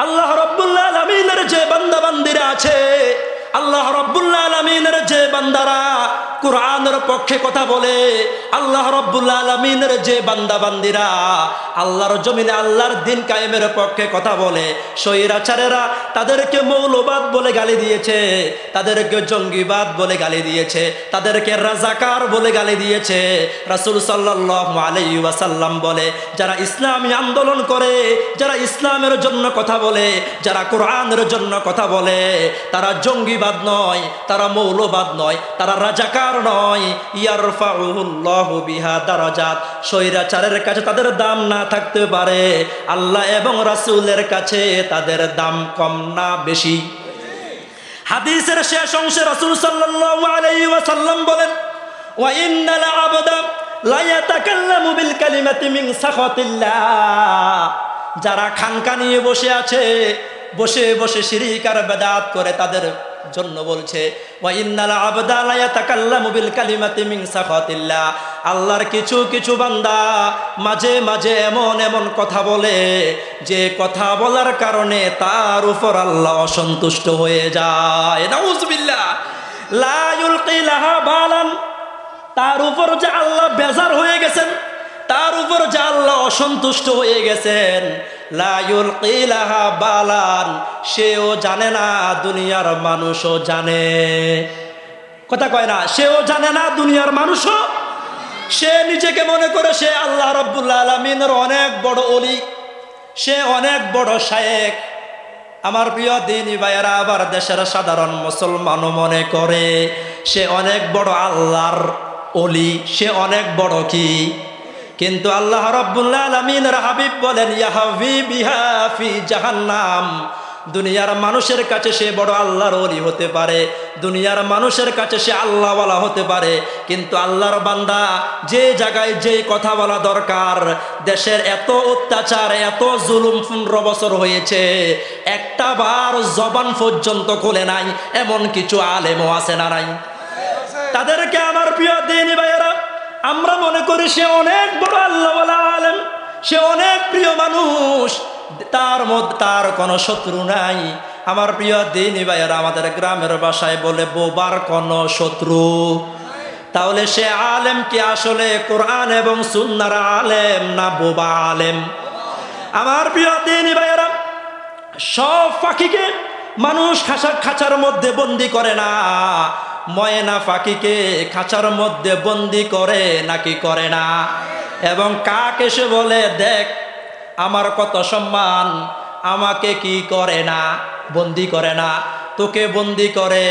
আল্লাহ রাব্বুল আলামিনের যে বান্দা বান্দিরা আছে, আল্লাহ রাব্বুল আলামিনের যে বান্দারা কুরআনের পক্ষে কথা বলে, আল্লাহ রাব্বুল আলামিনের যে বান্দা বান্দিরা আল্লাহর জমিনে আল্লাহর দ্বীন কায়েমের পক্ষে কথা বলে, স্বৈরাচারেরা তাদেরকে মৌলবাদ বলে গালি দিয়েছে, তাদেরকে জঙ্গিবাদ বলে গালি দিয়েছে, তাদেরকে রাজাকার বলে গালি দিয়েছে। রাসূল সাল্লাল্লাহু আলাইহি ওয়াসাল্লাম বলে, যারা ইসলামী আন্দোলন করে, যারা ইসলামের জন্য কথা বলে, যারা কোরআনের জন্য কথা বলে, তারা জঙ্গিবাদ নয়, তারা মৌলবাদ নয়, তারা রাজাকার নয়। ইয়ারফাউহুল্লাহু বিহা দারাজাত। স্বৈরাচারের কাছে তাদের দাম না থাকতে পারে, আল্লাহ এবং রাসূলের কাছে তাদের দাম কম না বেশি? হাদিসের শেষ অংশে রাসূল সাল্লাল্লাহু আলাইহি ওয়াসাল্লাম বলেন, ওয়া ইন্নাল আবদা লা ইয়াতাকাল্লামু বিল কালিমাতি মিন সাখাতিল্লাহ। যারা খানকা নিয়ে বসে আছে, বসে বসে শিরক আর বিদআত করে, তাদের জন্য বলছে ওয়া ইন্নাল আবদা লা ইয়াতাকাল্লামু বিল কালিমাতি মিন সাখাতিল্লাহ। আল্লাহর কিছু কিছু বান্দা মাঝে মাঝে এমন এমন কথা বলে, যে কথা বলার কারণে তার উপর আল্লাহ অসন্তুষ্ট হয়ে যায়। নাউযুবিল্লাহ। লা ইউলকি লাহা বালান। তার উপর যে আল্লাহ বেজার হয়ে গেছেন, তার উপর যে আল্লাহ অসন্তুষ্ট হয়ে গেছেন, লা ইউলকি লাহা বালান। সেও জানে না, দুনিয়ার মানুষও জানে। কথা কয় না, সেও জানে না, দুনিয়ার মানুষও। সে নিজেকে মনে করে সে আল্লাহ রাব্বুল আলামিনের অনেক বড় ওলি, সে অনেক বড় শায়েখ। আমার প্রিয় দ্বীনি ভাইয়েরা, আবার দেশের সাধারণ মুসলমানও মনে করে সে অনেক বড় আল্লাহর ওলি, সে অনেক বড় কি। কিন্তু আল্লাহ রাব্বুল আলামিনের হাবিব বলেন, ইয়াহবি বিহা ফি জাহান্নাম। দুনিয়ার মানুষের কাছে সে বড় আল্লাহর ওলি হতে পারে, দুনিয়ার মানুষের কাছে সে আল্লাহওয়ালা হতে পারে, কিন্তু আল্লাহর বান্দা যে জায়গায় যেই কথা বলা দরকার, দেশের এত অত্যাচার, এত জুলুম 15 বছর হয়েছে, একটা বার জবান পর্যন্ত খোলে নাই, এমন কিছু আলেমও আছে না নাই? তাদেরকে আমার প্রিয় দ্বীনি ভাইয়েরা, আমরা মনে করি সে অনেক বড় আল্লাহওয়ালা আলেম, সে অনেক প্রিয় মানুষ, তার মধ্যে তার কোনো শত্রু নাই। আমার প্রিয় দ্বীনি ভাইয়েরা, আমাদের গ্রামের ভাষায় বলে বোবার কোনো শত্রু। তাহলে সে আলেম কি আসলে কোরআন এবং সুন্নাহর আলেম, না বোবা আলেম? আমার প্রিয় দ্বীনি ভাইয়েরা, সব পাখিকে মানুষ খাঁচার মধ্যে বন্দি করে না, ময়না পাখিকে খাঁচার মধ্যে বন্দি করে নাকি করে না? এবং কাক এসে বলে, দেখ আমার কত সম্মান, আমাকে কি করে না, বন্দি করে না, তোকে বন্দি করে,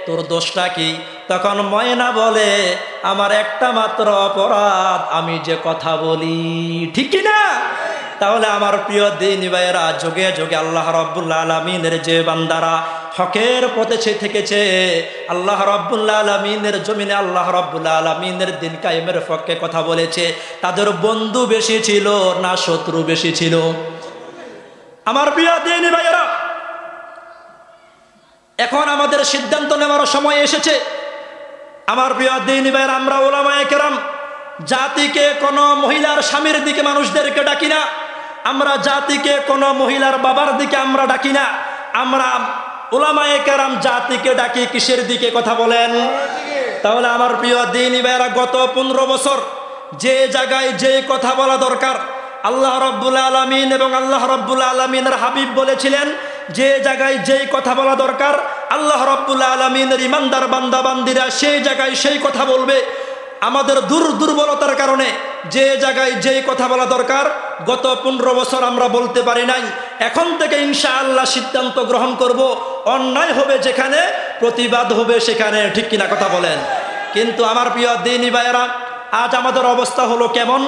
তোর দোষটা কি? তখন ময়না বলে, আমার একটা মাত্র অপরাধ, আমি যে কথা বলি। ঠিক কি না? তাহলে আমার প্রিয় দ্বীনি ভাইয়েরা, যুগে যুগে আল্লাহ রাব্বুল আলামিনের যে বান্দারা হকের পথে থেকেছে, আল্লাহ রাব্বুল আলামিনের জমিনে আল্লাহ রাব্বুল আলামিনের দ্বীন কায়েমের পক্ষে কথা বলেছে, তাদের বন্ধু বেশি ছিল না শত্রু বেশি ছিল? আমার প্রিয় দ্বীনি ভাইয়েরা, এখন আমাদের সিদ্ধান্ত নেওয়ার সময় এসেছে। আমার প্রিয় দ্বীনি ভাইয়েরা, আমরা উলামায়ে কেরাম জাতিকে কোনো মহিলার স্বামীর দিকে মানুষদেরকে ডাকি না, আমরা জাতিকে কোনো মহিলার বাবার দিকে আমরা ডাকি না, আমরা উলামায়ে কেরাম জাতিকে ডাকি কিসের দিকে? কথা বলেন। তাহলে আমার প্রিয় দ্বীনি ভাইয়েরা, গত 15 বছর যে জায়গায় যে কথা বলা দরকার, আল্লাহ রাব্বুল আলামিন এবং আল্লাহ রাব্বুল আলামিনের হাবিব বলেছিলেন, যে জায়গায় যেই কথা বলা দরকার, আল্লাহ রাব্বুল আলামিনের ইমানদার বান্দা বান্দিরা সেই জায়গায় সেই কথা বলবে। আমাদের দুর্বলতার কারণে যে জায়গায় যেই কথা বলা দরকার গত 15 বছর আমরা বলতে পারি নাই। এখন থেকে ইনশাআল্লাহ সিদ্ধান্ত গ্রহণ করব, অন্যায় হবে যেখানে প্রতিবাদ হবে সেখানে। ঠিক কিনা কথা বলেন? কিন্তু আমার প্রিয় দ্বীনি ভাইয়েরা, আজ আমাদের অবস্থা হলো কেমন?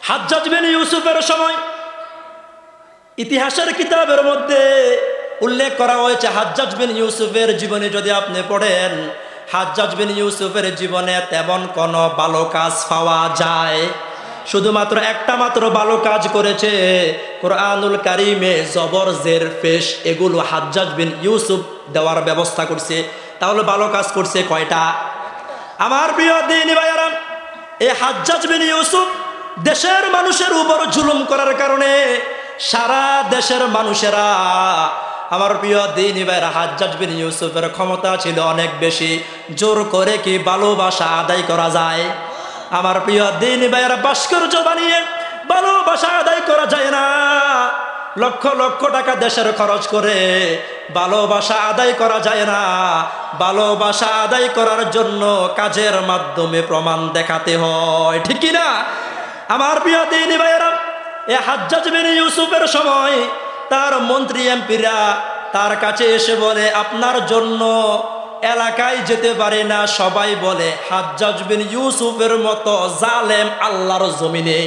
হাজ্জাজ বিন ইউসুফের সময় ইতিহাসের কিতাবের মধ্যে উল্লেখ করা হয়েছে, হাজ্জাজ বিন ইউসুফের জীবনে যদি আপনি পড়েন, হাজ্জাজ বিন ইউসুফের জীবনে তেমন কোনো ভালো কাজ পাওয়া যায়? শুধুমাত্র একটা মাত্র ভালো কাজ করেছে, কোরআনুল কারিমে জবর জের পেশ এগুলো হাজ্জাজ বিন ইউসুফ দেওয়ার ব্যবস্থা করছে। তাহলে ভালো কাজ করছে কয়টা? আমার প্রিয় দ্বীনি ভাইয়েরা, এই হাজ্জাজ বিন ইউসুফ দেশের মানুষের উপর জুলুম করার কারণে সারা দেশের মানুষেরা, আমার প্রিয় দ্বীনি ভাইরা, হাজ্জাজ বিন ইউসুফের ক্ষমতা ছিল অনেক বেশি। জোর করে কি ভালোবাসা আদায় করা যায়? আমার প্রিয় দ্বীনি ভাইরা, ভাস্কর্য বানিয়ে ভালোবাসা আদায় করা যায় না। লক্ষ লক্ষ টাকা দেশের খরচ করে ভালোবাসা আদায় করা যায় না। ভালোবাসা আদায় করার জন্য কাজের মাধ্যমে প্রমাণ দেখাতে হয়, ঠিক কি না? আমার প্রিয় দ্বীনি ভাইরা, এই হাজ্জাজ বিন ইউসুফের সময় তার মন্ত্রী এমপিরা তার কাছে এসে বলে, আপনার জন্য এলাকায় যেতে পারে না। সবাই বলে হাজ্জাজ বিন ইউসুফের মতো জালেম আল্লাহর জমিনে,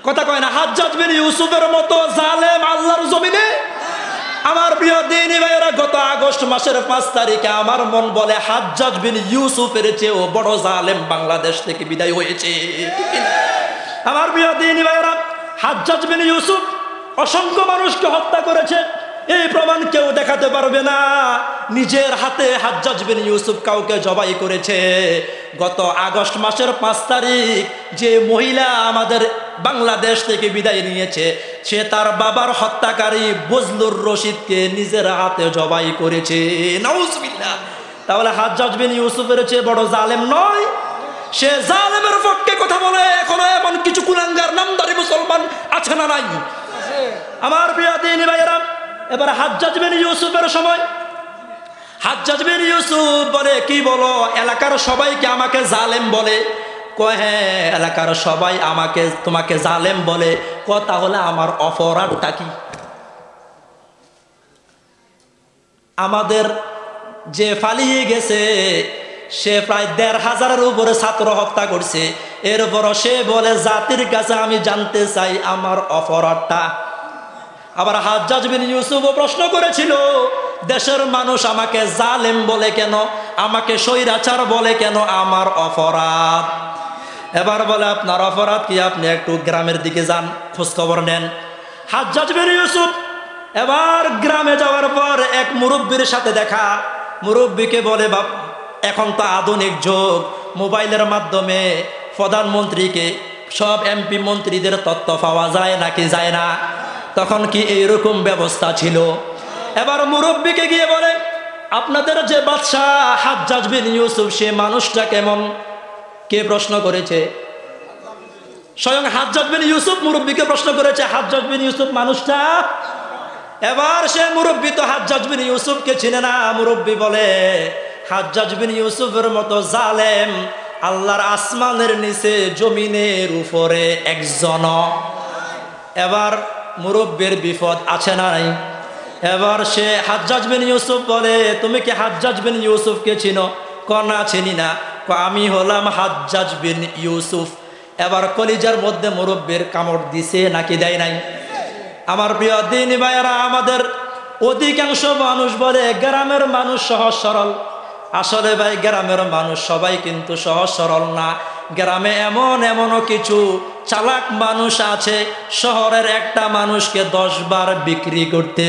কথা কয় না, হাজ্জাজ বিন ইউসুফের মতো জালেম আল্লাহর জমিনে। আমার প্রিয় দ্বীনি ভাইয়েরা, গত আগস্ট মাসের 5 তারিখে আমার মন বলে হাজ্জাজ বিন ইউসুফের চেয়েও বড় জালেম বাংলাদেশ থেকে বিদায় হয়েছে। আমার প্রিয় দ্বীনি ভাইয়েরা, হাজ্জাজ বিন ইউসুফ অসংখ্য মানুষকে হত্যা করেছে, এই প্রমাণ কেউ দেখাতে পারবে না। নিজের হাতে হাজ্জাজ বিন ইউসুফ কাউকে জবাই করেছে। গত আগস্ট মাসের 5 তারিখ যে মহিলা আমাদের বাংলাদেশ থেকে বিদায় নিয়েছে, সে তার বাবার হত্যাকারী বজলুর রশিদকে নিজের হাতে জবাই করেছে। নাউজুবিল্লাহ। তাহলে হাজ্জাজ বিন ইউসুফের চেয়ে বড় জালেম নয়? সে জালেমের পক্ষে কথা বলে এখনো এমন কিছু কুলাঙ্গার নামদারি মুসলমান আছে না নাই? আমার প্রিয় দ্বীনি ভাইয়েরা, এবার হাজ্জাজ বিন ইউসুফের সময় হাজ্জাজ বিন ইউসুফ বলে, কি বলো, এলাকার সবাইকে আমাকে জালেম বলে? কয় হ্যাঁ, এলাকার সবাই আমাকে তোমাকে জালেম বলে। তাহলে আমার অপরাধটা কি? আমাদের যে পালিয়ে গেছে সে প্রায় ১৫০০-এর উপরে ছাত্র হত্যা করছে, এরপরও সে বলে জাতির কাছে আমি জানতে চাই আমার অপরাধটা। আবার হাজ্জাজ বিন ইউসুফও প্রশ্ন করেছিল, দেশের মানুষ আমাকে জালেম বলে কেন, আমাকে স্বৈরাচার বলে কেন, আমার অপরাধ? এবার বলে আপনার অপরাধ কি? আপনি একটু গ্রামের দিকে যান, খোঁজ খবর নেন। হাজ্জাজ বিন ইউসুফ এবার গ্রামে যাওয়ার পর এক মুরব্বীর সাথে দেখা। মুরব্বীকে বলে, বাপ, এখন তো আধুনিক যুগ, মোবাইলের মাধ্যমে প্রধানমন্ত্রীকে সব এমপি মন্ত্রীদের তথ্য পাওয়া যায় নাকি যায় না? তখন কি এইরকম ব্যবস্থা ছিল? এবার মুরব্বীকে গিয়ে বলে, আপনাদের যে বাদশাহ হাজ্জাজ বিন ইউসুফ, সে মানুষটা কেমন? কে প্রশ্ন করেছে? স্বয়ং হাজ্জাজ বিন ইউসুফ মুরব্বীকে প্রশ্ন করেছে, হাজ্জাজ বিন ইউসুফ মানুষটা। এবার সে মুরব্বী তো হাজ্জাজ বিন ইউসুফকে চিনে না। মুরব্বী বলে, হাজ্জাজ বিন ইউসুফের মতো জালেম আল্লাহর আসমানের নিচে জমিনের উপরে একজন। এবার মুরব্বীর বিপদ আছে না নাই? এবার সে হাজ্জাজ বিন ইউসুফ বলে, তুমি কি হাজ্জাজ বিন ইউসুফকে চিনো? না, চিনি না। আমি হলাম হাজ্জাজ বিন ইউসুফ। এবার কলিজার মধ্যে মুরব্বীর কামড় দিছে নাকি দেয় নাই? আমার প্রিয় দ্বীনি ভাইয়েরা, আমাদের অধিকাংশ মানুষ বলে গ্রামের মানুষ সহজ সরল। আসলে ভাই, গ্রামের মানুষ সবাই কিন্তু সহজ সরল না। গ্রামে এমনও কিছু চালাক মানুষ আছে, শহরের একটা মানুষকে 10 বার বিক্রি করতে।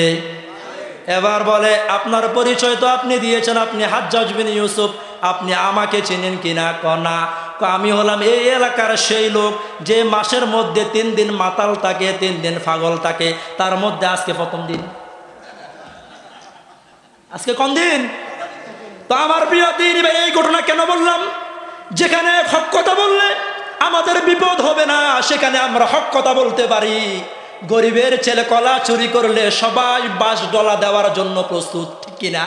এবার বলে, আপনার পরিচয় তো আপনি দিয়েছেন, আপনি হাজ্জাজ বিন ইউসুফ, আপনি আমাকে চেনেন কিনা? না। আমি হলাম এই এলাকার সেই লোক যে মাসের মধ্যে 3 দিন মাতাল থাকে, 3 দিন পাগল থাকে, তার মধ্যে আজকে প্রথম দিন। আজকে কোন দিন? তো আমার প্রিয় দ্বীনি ভাই, এই ঘটনা কেন বললাম? যেখানে হক কথা বললে আমাদের বিপদ হবে না, সেখানে আমরা হক কথা বলতে পারি। গরিবের ছেলে কলা চুরি করলে সবাই 5 ডলা দেওয়ার জন্য প্রস্তুত, ঠিক কিনা?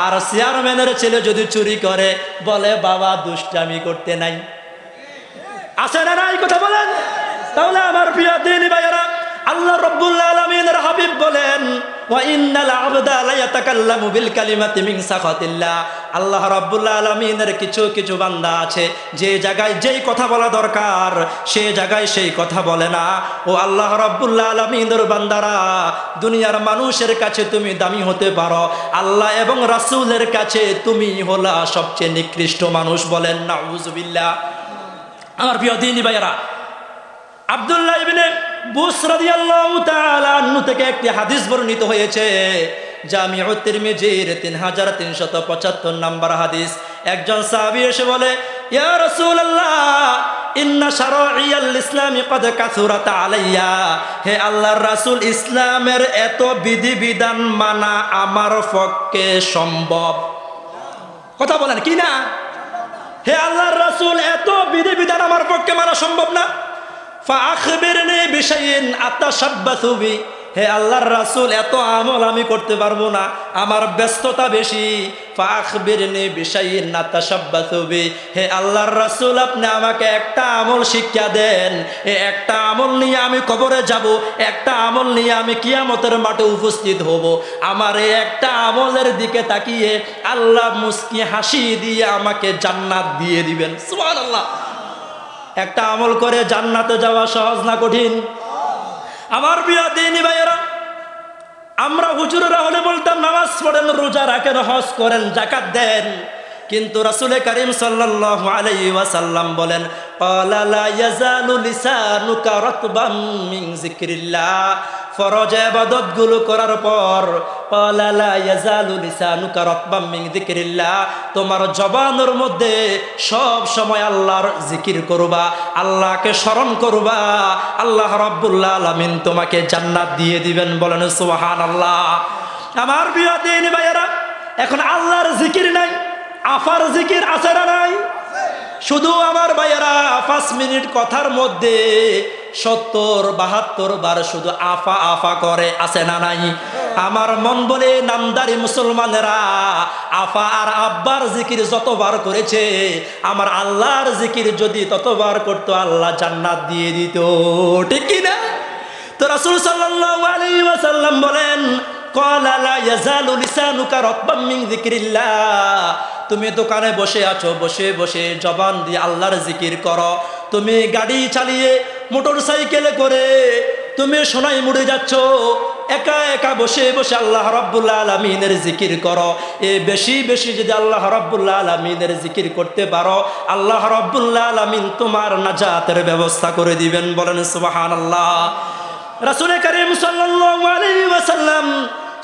আর চেয়ারম্যানের ছেলে যদি চুরি করে, বলে বাবা দুষ্টামি করতে নাই। আছে না নাই? কথা বলেন। তাহলে আমার প্রিয় দ্বীনি ভাইয়েরা, আল্লাহ রাব্বুল আলামিনের হাবিব বলেন, ওয়া ইন্নাল আবদা লা ইয়াতাকাল্লামু বিল কালিমাতি মিন সাখাতিল্লাহ। আল্লাহ রাব্বুল আলামিনের কিছু কিছু বান্দা আছে, যে জায়গায় যেই কথা বলা দরকার সে জায়গায় সেই কথা বলে না। ও আল্লাহ রাব্বুল আলামিনের বান্দারা, দুনিয়ার মানুষের কাছে তুমি দামি হতে পারো, আল্লাহ এবং রাসূলের কাছে তুমি হলা সবচেয়ে নিকৃষ্ট মানুষ। বলেন নাউযুবিল্লাহ। আমার প্রিয় দ্বীনি ভাইয়েরা, আব্দুল্লাহ ইবনে বুস রাদিয়াল্লাহু তাআলা আনহু থেকে একটি হাদিস বর্ণিত হয়েছে, জামিউত তিরমিজির 3375 নম্বর হাদিস। একজন সাহাবী এসে বলে, ইয়া রাসূলুল্লাহ, ইন্না শারাইয়াল ইসলামি ক্বাদ কাসুরাত আলাইয়া, হে আল্লাহর রাসূল, ইসলামের এত বিধিবিধান মানা আমার পক্ষে সম্ভব। কথা বলেন কি না? হে আল্লাহর রাসূল, এত বিধিবিধান আমার পক্ষে মানা সম্ভব না। ফাআখবিরনি বিশাইইন আতাশাব্বাসু বি, হে আল্লাহর রাসূল, এত আমল আমি করতে পারবো না, আমার ব্যস্ততা বেশি। ফাআখবিরনি বিশাইইন আতাশাব্বাসু বি, হে আল্লাহর রাসূল, আপনি আমাকে একটা আমল শিক্ষা দেন, এই একটা আমল নিয়ে আমি কবরে যাব, একটা আমল নিয়ে আমি কিয়ামতের মাঠে উপস্থিত হব। আমার এই একটা আমলের দিকে তাকিয়ে আল্লাহ মুস্কি হাসি দিয়ে আমাকে জান্নাত দিয়ে দিবেন। সুবহানাল্লাহ। একটা আমল করে জান্নাতে যাওয়া সহজ না কঠিন? আমার প্রিয় দিনী ভাইয়েরা, আমরা হুজুরেরা হলে বলতাম নামাজ পড়েন, রোজা রাখেন, হজ করেন, যাকাত দেন, কিন্তু রাসূল করিম সাল্লাল্লাহু আলাইহি ওয়াসাল্লাম বলেন, ক্বালা লা ইয়াজালু লিসানুকা রাতবাম মিন যিকরিল্লাহ, ফরজ ইবাদতগুলো করার পর ক্বালা লা ইয়াজালু লিসানুকা রাতবাম মিন যিকরিল্লাহ, তোমার জবানের মধ্যে সব সময় আল্লাহর জিকির করবা, আল্লাহকে স্মরণ করবা, আল্লাহ রাব্বুল আলামিন তোমাকে জান্নাত দিয়ে দিবেন। বলেন সুবহানাল্লাহ। আমার প্রিয় দিনী ভাইয়েরা, এখন আল্লাহর জিকির নাই, আফার জিকির আছে না নাই? শুধু আমার ভাইয়েরা 5 মিনিট কথার মধ্যে 70-72 বার শুধু আফা আফা করে, আছে না নাই? আমার মন বলে নামদারি মুসলমানেরা আফা আর আব্বার জিকির যতবার করেছে, আমার আল্লাহর জিকির যদি ততবার করতো, আল্লাহ জান্নাত দিয়ে দিত। ঠিক কি না? তো রাসূল সাল্লাল্লাহু আলাইহি ওয়াসাল্লাম বলেন, ক্বালা লা ইয়াজালু লিসানুকা রাতবাম মিন যিকরিল্লাহ, তুমি দোকানে বসে আছো, বসে বসে জবান দিয়ে আল্লাহর জিকির করো, তুমি গাড়ি চালিয়ে মোটর সাইকেলে করে তুমি সোনাই মুড়ে যাচ্ছ, একা একা বসে বসে আল্লাহ রাব্বুল আলামিনের জিকির করো। বেশি বেশি যদি আল্লাহ রাব্বুল আলামিনের জিকির করতে পারো, আল্লাহ রাব্বুল আলামিন তোমার নাজাতের ব্যবস্থা করে দিবেন। বলেন সুবহানাল্লাহ। রাসূল করিম সাল্লাল্লাহু আলাইহি ওয়াসাল্লাম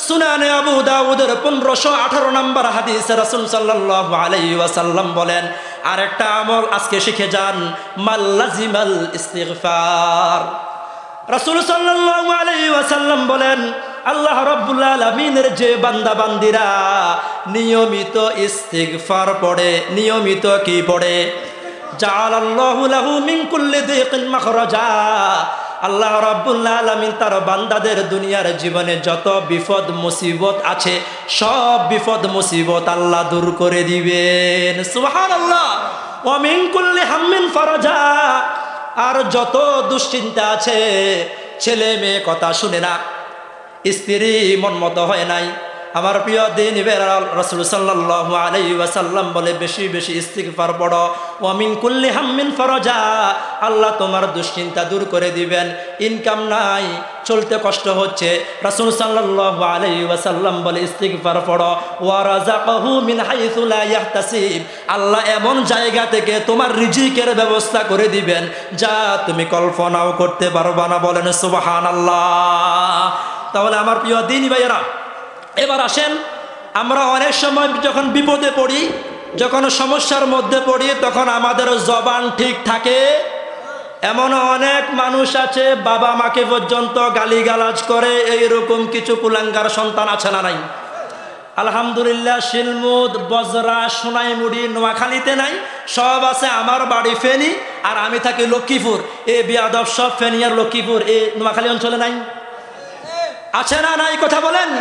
সুনানে আবু দাউদের 1518 নম্বর হাদিসে রাসূল সাল্লাল্লাহু আলাইহি ওয়াসাল্লাম বলেন, আরেকটা আমল আজকে শিখে যান, মাল্লাজিমাল ইস্তিগফার। রাসূল সাল্লাল্লাহু আলাইহি ওয়াসাল্লাম বলেন, আল্লাহ রাব্বুল আলামিনের যে বান্দা বান্দিরা নিয়মিত ইস্তিগফার পড়ে, নিয়মিত কি পড়ে, জাআলাল্লাহু লাহু মিন কুল্লি দিকিন মাখরাজা, আল্লাহ রাব্বুল আলামিন তার বান্দাদের দুনিয়ার জীবনে যত বিপদ মুসিবত আছে, সব বিপদ মুসিবত আল্লাহ দূর করে দিবেন। সুবহানাল্লাহ। ওয়া মিন কুল্লি হাম্মিন ফারাজা, আর যত দুশ্চিন্তা আছে, ছেলে মেয়ে কথা শুনে না, স্ত্রী মন মতো হয় নাই, আমার প্রিয় দ্বীনি ভাইরা, রাসূল সাল্লাল্লাহু আলাইহি ওয়াসাল্লাম বলে, বেশি বেশি ইস্তিগফার পড়ো, ওয়া মিন কুল্লি হাম্মিন ফারাজা, আল্লাহ তোমার দুশ্চিন্তা দূর করে দিবেন। ইনকাম নাই, চলতে কষ্ট হচ্ছে, রাসূল সাল্লাল্লাহু আলাইহি ওয়াসাল্লাম বলে ইস্তিগফার পড়ো, ওয়া রাযাকাহু মিন হাইসু লা ইয়াহতাসিব, আল্লাহ এমন জায়গা থেকে তোমার রিজিকের ব্যবস্থা করে দিবেন যা তুমি কল্পনাও করতে পারবা না। বলেন সুবহানাল্লাহ। তাহলে আমার প্রিয় দ্বীনি ভাইয়েরা, এবার আসেন, আমরা অনেক সময় যখন বিপদে পড়ি, যখন সমস্যার মধ্যে পড়ি, তখন আমাদের জবান ঠিক থাকে? এমন অনেক মানুষ আছে বাবা মাকে পর্যন্ত গালিগালাজ করে, এইরকম কিছু কুলাঙ্গার সন্তান আছে না নাই? আলহামদুলিল্লাহ, শিলমুদ, বজরা, সোনাইমুড়ি, নোয়াখালীতে নাই, সব আছে। আমার বাড়ি ফেনী আর আমি থাকি লক্ষ্মীপুর, এ বিয়াদব সব ফেনী আর লক্ষ্মীপুর, এ নোয়াখালী অঞ্চলে নাই? আছে না নাই? কথা বলেন।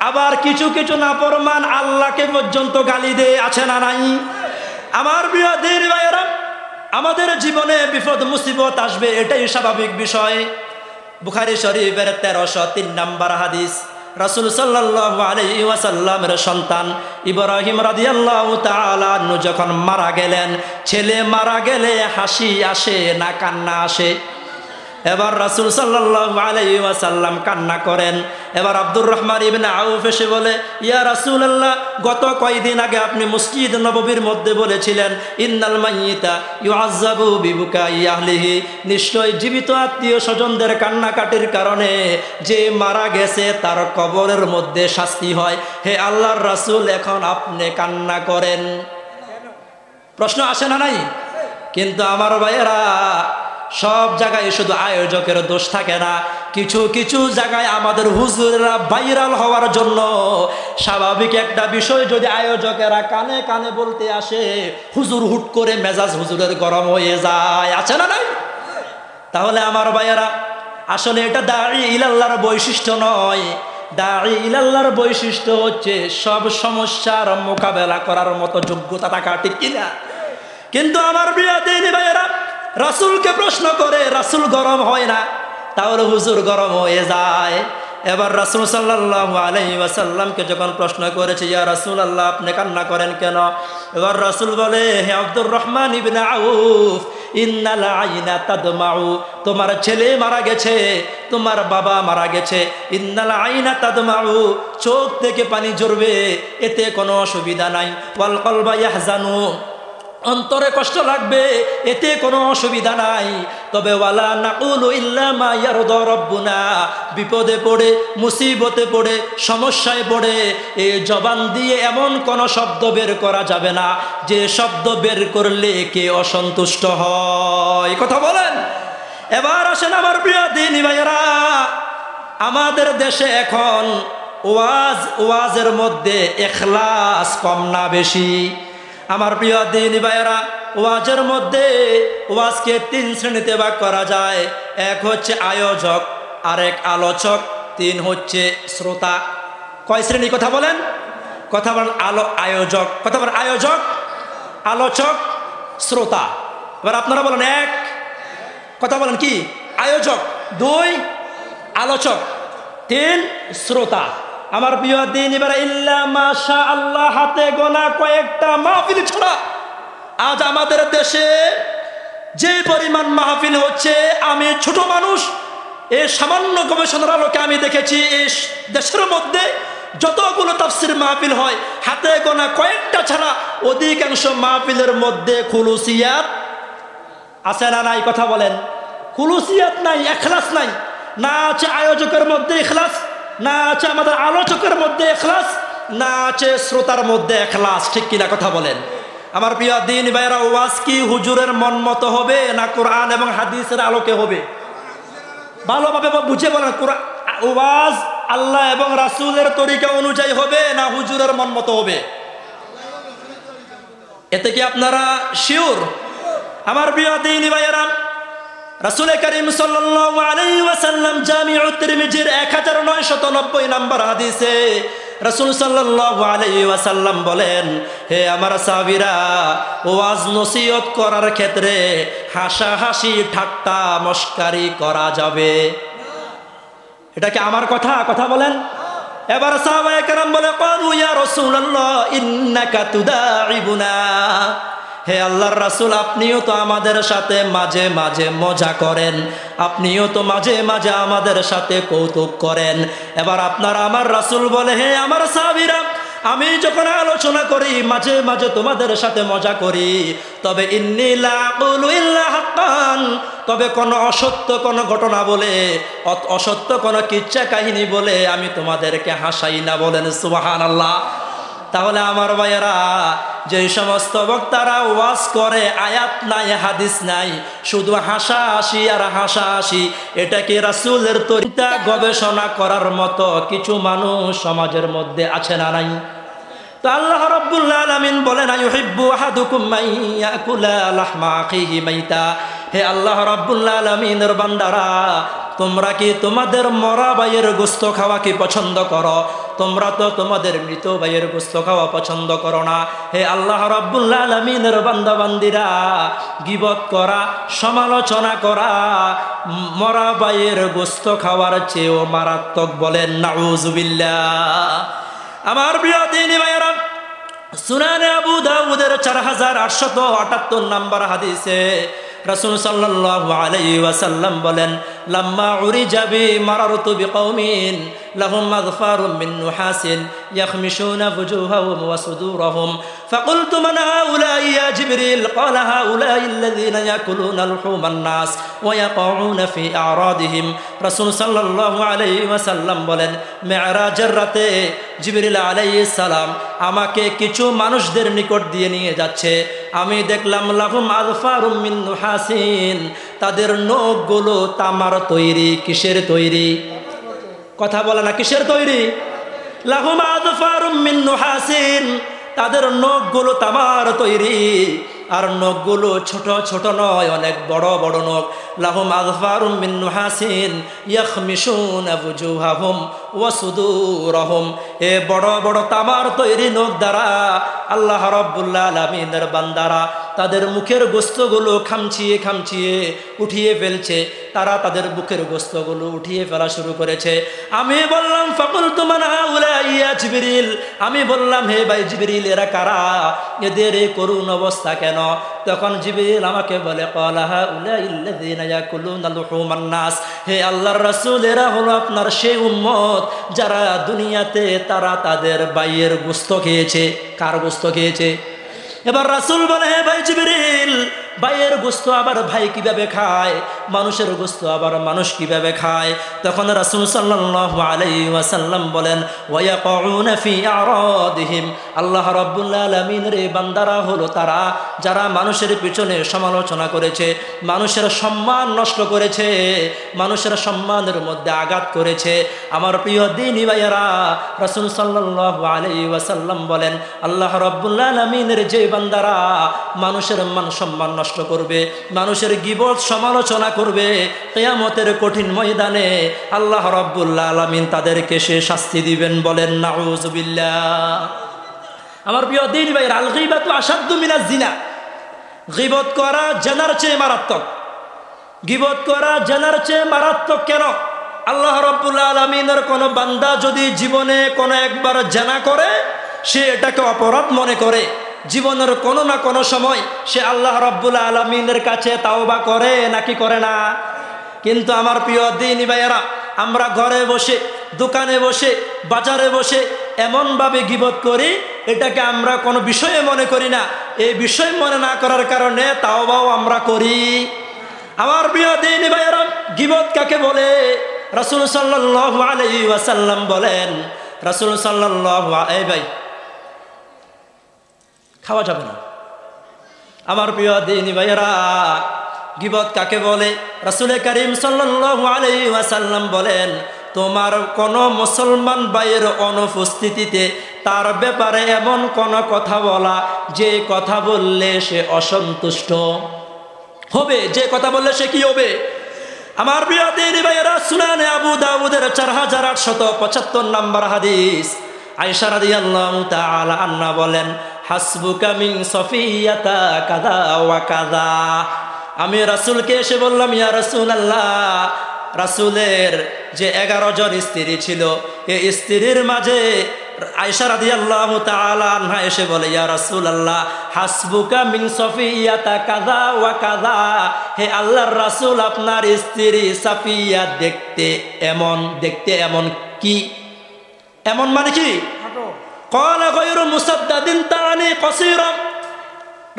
আবার কিছু কিছু নাফরমান আল্লাহকে পর্যন্ত গালি দেয়, আছে না নাই? আমার প্রিয় দ্বীনি ভাইয়েরা, আমাদের জীবনে বিপদ মুসিবত আসবে, এটাই স্বাভাবিক বিষয়। বুখারী শরীফের 1303 নম্বর হাদিস, রাসূল সাল্লাল্লাহু আলাইহি ওয়াসাল্লামের সন্তান ইব্রাহিম রাদিয়াল্লাহু তাআলা আনহু যখন মারা গেলেন, ছেলে মারা গেলে হাসি আসে না কান্না আসে? এবার রাসূল সাল্লাল্লাহু আলাইহি ওয়াসাল্লাম কান্না করেন। এবার আব্দুর রহমান ইবনে আউফ এসে বলে, ইয়া রাসূলুল্লাহ, গত কয়েকদিন আগে আপনি মসজিদ নববীর মধ্যে বলেছিলেন, ইন্নাল মাইয়িতা ইউআযাবু বিবুকাই আহলিহি, নিশ্চয় জীবিত আত্মীয় স্বজনদের কান্নাকাটির কারণে যে মারা গেছে তার কবরের মধ্যে শাস্তি হয়। হে আল্লাহর রাসূল, এখন আপনি কান্না করেন, প্রশ্ন আসে না নাই? কিন্তু আমার ভাইয়েরা সব জায়গায় শুধু আয়োজকের দোষ থাকে না, কিছু কিছু জায়গায় আমাদের হুজুরেরা ভাইরাল হওয়ার জন্য স্বাভাবিক একটা বিষয় যদি আয়োজকেরা কানে কানে বলতে আসে, হুজুর হুট করে মেজাজ হুজুরের গরম হয়ে যায়, আছে না নাই? তাহলে আমার ভাইয়েরা আসলে এটা দাঈ ইলাল্লাহর বৈশিষ্ট্য নয়। দাঈ ইলাল্লাহর বৈশিষ্ট্য হচ্ছে সব সমস্যার মোকাবেলা করার মতো যোগ্যতা থাকা, ঠিক কিনা? কিন্তু আমার প্রিয় দিনী ভাইয়েরা রাসূলকে প্রশ্ন করে রাসূল গরম হয় না, তাহলে হুজুর গরম হয়ে যায়। এবার রাসূল সাল্লাল্লাহু আলাইহি ওয়াসাল্লামকে যখন প্রশ্ন করেছে, ইয়া রাসূলুল্লাহ আপনি কান্না করেন কেন? এবার রাসূল বলে, হে আব্দুর রহমান ইবনে আউফ, ইন্নাল আইনা তাদমাউ, তোমার ছেলে মারা গেছে, তোমার বাবা মারা গেছে, ইন্নাল আইনা তাদমাউ, চোখ থেকে পানি ঝরবে, এতে কোনো অসুবিধা নাই। ওয়াল কলবা ইয়াহজানু, অন্তরে কষ্ট লাগবে, এতে কোনো অসুবিধা নাই। তবে ওয়ালা নাকুলু ইল্লা মা ইয়ারদা রাব্বুনা, বিপদে পড়ে, মুসিবতে পড়ে, সমস্যায় পড়ে এই জবান দিয়ে এমন কোন শব্দ বের করা যাবে না যে শব্দ বের করলে কে অসন্তুষ্ট হয়। কথা বলেন। এবার আসেন আমার প্রিয় দিনী ভাইয়েরা, আমাদের দেশে এখন ওয়াজের মধ্যে ইখলাস কম না বেশি? আমার প্রিয় দিনী ভাইয়েরা, ওয়াজের মধ্যে ওয়াজকে 3 শ্রেণীতে ভাগ করা যায়। এক হচ্ছে আয়োজক, আরেক আলোচক, 3 হচ্ছে শ্রোতা। কয় শ্রেণী কথা বলেন? কথা বলেন আয়োজক, কথা বলেন আয়োজক, আলোচক, শ্রোতা। এবার আপনারা বলেন 1, কথা বলেন কি? আয়োজক। 2 আলোচক, 3 শ্রোতা। আমার প্রিয় দিন, এবার ইল্লা মাশা আল্লাহ হাতে গোনা কয়েকটা মাহফিল ছাড়া আজ আমাদের দেশে যে পরিমাণ মাহফিল হচ্ছে, আমি ছোট মানুষ, এই সামান্য গবেষণার আলোকে আমি দেখেছি এই দেশের মধ্যে যতগুলো তাফসীর মাহফিল হয়, হাতে গোনা কয়েকটা ছাড়া অধিকাংশ মাহফিলের মধ্যে খুলুসিয়াত আছে না নাই? কথা বলেন। খুলুসিয়াত নাই, ইখলাস নাই। না আছে আয়োজকের মধ্যে ইখলাস, না আছে আমাদের আলোচকের মধ্যে ইখলাস, না আছে শ্রোতার মধ্যে ইখলাস, ঠিক কিনা? কথা বলেন। আমার প্রিয় দিনী ভাইরা, ওয়াজ কি হুজুরের মন মতো হবে না কোরআন এবং হাদিসের আলোকে হবে? ভালোভাবে বুঝে বলেন, ওয়াজ আল্লাহ এবং রাসূলের তরিকা অনুযায়ী হবে না হুজুরের মন মতো হবে? এতে কি আপনারা শিওর? আমার প্রিয় দিনী ভাইরা, রাসূল করিম সাল্লাল্লাহু আলাইহি ওয়াসাল্লাম জামিউত তিরমিজির 1990 নম্বর হাদিসে রাসূল সাল্লাল্লাহু আলাইহি ওয়াসাল্লাম বলেন, হে আমার সাহাবীরা, ওয়াজ নসিহত করার ক্ষেত্রে হাসাহাসি ঠাট্টা মশকারি করা যাবে। এটা কি আমার কথা? কথা বলেন। এবার সাহাবায়ে কেরাম বলে, ক্বালু ইয়া রাসূলুল্লাহ ইন্নাকা তুদাইবুনা, হে আল্লাহর রাসূল, আপনিও তো আমাদের সাথে মাঝে মাঝে মজা করেন, আপনিও তো মাঝে মাঝে আমাদের সাথে কৌতুক করেন। এবার আপনারা আমার রাসূল বলে, হে আমার সাহাবীরা, আমি যখন আলোচনা করি মাঝে মাঝে তোমাদের সাথে মজা করি, তবে ইন্নী লা আকুলু ইল্লা হাক্কান, তবে কোনো অসত্য কোনো ঘটনা বলে, অসত্য কোনো কিচ্ছা কাহিনী বলে আমি তোমাদেরকে হাসাই না। বলেন সুবহানাল্লাহ। তাহলে আমার ভাইয়েরা, যে সমস্ত বক্তারা ওয়াজ করে আয়াত নাই হাদিস নাই, শুধু হাসাহাসি আর হাসাহাসি, এটা কি রাসূলের তরিকা গবেষণা করার মতো কিছু মানুষ সমাজের মধ্যে আছে না নাই? তো আল্লাহ রাব্বুল আলামিন বলেন, আইয়ুহিব্বু আহাদুকুম মাইয়াকুলা লাহমা আখিহি মাইতা, হে আল্লাহ রাব্বুল আলামিনের বান্দারা, তোমরা কি তোমাদের মরা ভাইয়ের গোশত খাওয়া কি পছন্দ করো? তোমরা তো তোমাদের মৃত ভাইয়ের গোশত খাওয়া পছন্দ করো না। হে আল্লাহ রাব্বুল আলামিনের বান্দা বান্দিরা, গীবত করা, সমালোচনা করা মরা ভাইয়ের গোশত খাওয়ার চেয়েও মারাত্মক। বলেন নাউজুবিল্লাহ। আমার প্রিয় দিনী ভাইয়েরা, সুনানে আবু দাউদের 4878 নম্বর হাদিসে রাসূল সাল্লাল্লাহু আলাইহি ওয়াসাল্লাম বলেন, লাম্মা উরিজা বি মারারতু বিকওমিন লাহুম আযফারুম মিন নুহাসিন ইয়াখমিশুনা ফুজুহাহুম ওয়া সুদুরহুম ফাকুলতু মান হাউলাই ইয়া জিবরিল ক্বালা হাউলাই আল্লাযীনা ইয়াকুলুনা লুহুমান নাস ওয়া ইয়াকউনা ফি আরাদিহিম। রাসূল সাল্লাল্লাহু আলাইহি ওয়াসাল্লাম বলেন, মেরাজের রাতে জিবরিল আলাইহিস সালাম আমাকে কিছু মানুষদের নিকট দিয়ে নিয়ে যাচ্ছে। আমি দেখলাম লাহুম আযফারুম মিন নুহাসিন, তাদের নখগুলো তামার তৈরি। কিসের তৈরি? কথা বলে না, কিসের তৈরি? লাহুম আযফারুম মিন নুহাসিন, তাদের নখগুলো তামার তৈরি। আর নখগুলো ছোট ছোট নয়, অনেক বড় বড় নখ। লাহুম আযফারুম মিন নুহাসিন ইয়াখমিশুনা ফুজুহাহুম ওয়া সুদুরহুম। এ বড় বড় তামার তৈরি নখ দ্বারা আল্লাহ রাব্বুল আলামিনের বান্দারা তাদের মুখের গোস্তগুলো খামচিয়ে খামচিয়ে উঠিয়ে ফেলছে। তারা তাদের বুকের গোস্তগুলো উঠিয়ে ফেলা শুরু করেছে। আমি বললাম, ফাকুলতু মান হাউলাই ইয়া জিবরিল, আমি বললাম, হে ভাই জিবরিল, এরা কারা? এদের এই করুণ অবস্থা কেন? তখন জিবরিল আমাকে বলে, ক্বালা হাউলাই আল্লাযীনা ইয়াকুলুনা লুহুমান নাস, হে আল্লাহর রাসূল, এরা হলো আপনার সেই উম্মত যারা দুনিয়াতে তারা তাদের ভাইয়ের গোশত খেয়েছে। কার গোশত খেয়েছে? এবার রাসূল বলে, হে ভাই জিবরিল, ভাইয়ের গোশত আবার ভাই কিভাবে খায়? মানুষের গোশত আবার মানুষ কিভাবে খায়? তখন রাসূল সাল্লাল্লাহু আলাইহি ওয়াসাল্লাম বলেন, ওয়া ইয়াকউনা ফি আরাদিহিম, আল্লাহ রাব্বুল আলামিনের এই বান্দারা হলো তারা যারা মানুষের পিছনে সমালোচনা করেছে, মানুষের সম্মান নষ্ট করেছে, মানুষের সম্মানের মধ্যে আঘাত করেছে। আমার প্রিয় দ্বীনি ভাইয়েরা, রাসূল সাল্লাল্লাহু আলাইহি ওয়াসাল্লাম বলেন, আল্লাহ রাব্বুল আলামিনের যে বান্দারা মানুষের মান সম্মান নষ্ট করবে, মানুষের গীবত সমালোচনা করবে, কিয়ামতের কঠিন ময়দানে আল্লাহ রাব্বুল আলামিন তাদেরকে সে শাস্তি দিবেন। বলেন নাউযুবিল্লাহ। আমার প্রিয় দ্বীনি ভাইয়েরা, আল গীবাতু আশাদ্দু মিনাজ জিনা, গীবত করা জানার চেয়ে মারাত্মক। গীবত করা জানার চেয়ে মারাত্মক কেন? আল্লাহ রাব্বুল আলামিনের কোন বান্দা যদি জীবনে কোনো একবার জানা করে, সে এটাকে অপরাধ মনে করে, জীবনের কোনো না কোনো সময় সে আল্লাহ রাব্বুল আলামিনের কাছে তাওবা করে নাকি করে না? কিন্তু আমার প্রিয় দ্বীনি ভাইয়েরা, আমরা ঘরে বসে, দোকানে বসে, বাজারে বসে এমনভাবে গীবত করি, এটাকে আমরা কোনো বিষয়ে মনে করি না। এই বিষয় মনে না করার কারণে তাওবাও আমরা করি। আমার প্রিয় দ্বীনি ভাইয়েরা, গীবত কাকে বলে? রাসূল সাল্লাল্লাহু আলাইহি ওয়াসাল্লাম বলেন, রাসূল সাল্লাল্লাহু এই ভাই খাওয়া যাবে না। আমার প্রিয় দ্বীনি ভাইয়েরা, গীবত কাকে বলে? রাসূল করিম সাল্লাল্লাহু আলাইহি ওয়াসাল্লাম বলেন, তোমার কোনো মুসলমান ভাইয়ের অনুপস্থিতিতে তার ব্যাপারে এমন কোনো কথা বলা যে কথা বললে সে অসন্তুষ্ট হবে, যে কথা বললে সে কি হবে? আমার প্রিয় দ্বীনি ভাইয়েরা, সুনানে আবু দাউদের 4875 নম্বর হাদিস, আয়েশা রাদিয়াল্লাহু তাআলা আনহা বলেন, হাসবুকা মিন সফিয়াতা কাযা ওয়া কাযা। আমি রাসূলকে এসে বললাম, ইয়া রাসূলুল্লাহ, রাসূলের যে 11 জন স্ত্রী ছিল, এই স্ত্রীর মাঝে আয়েশা রাদিয়াল্লাহু তাআলা আনহা এসে বলে, ইয়া রাসূলুল্লাহ, হাসবুকা মিন সফিয়াতা কাযা ওয়া কাযা, হে আল্লাহর রাসূল, আপনার স্ত্রী সাফিয়া দেখতে এমন, দেখতে এমন কি? এমন মানে কি? ক্বালা গায়রু মুসাদ্দাদিন তানি কাসীরা।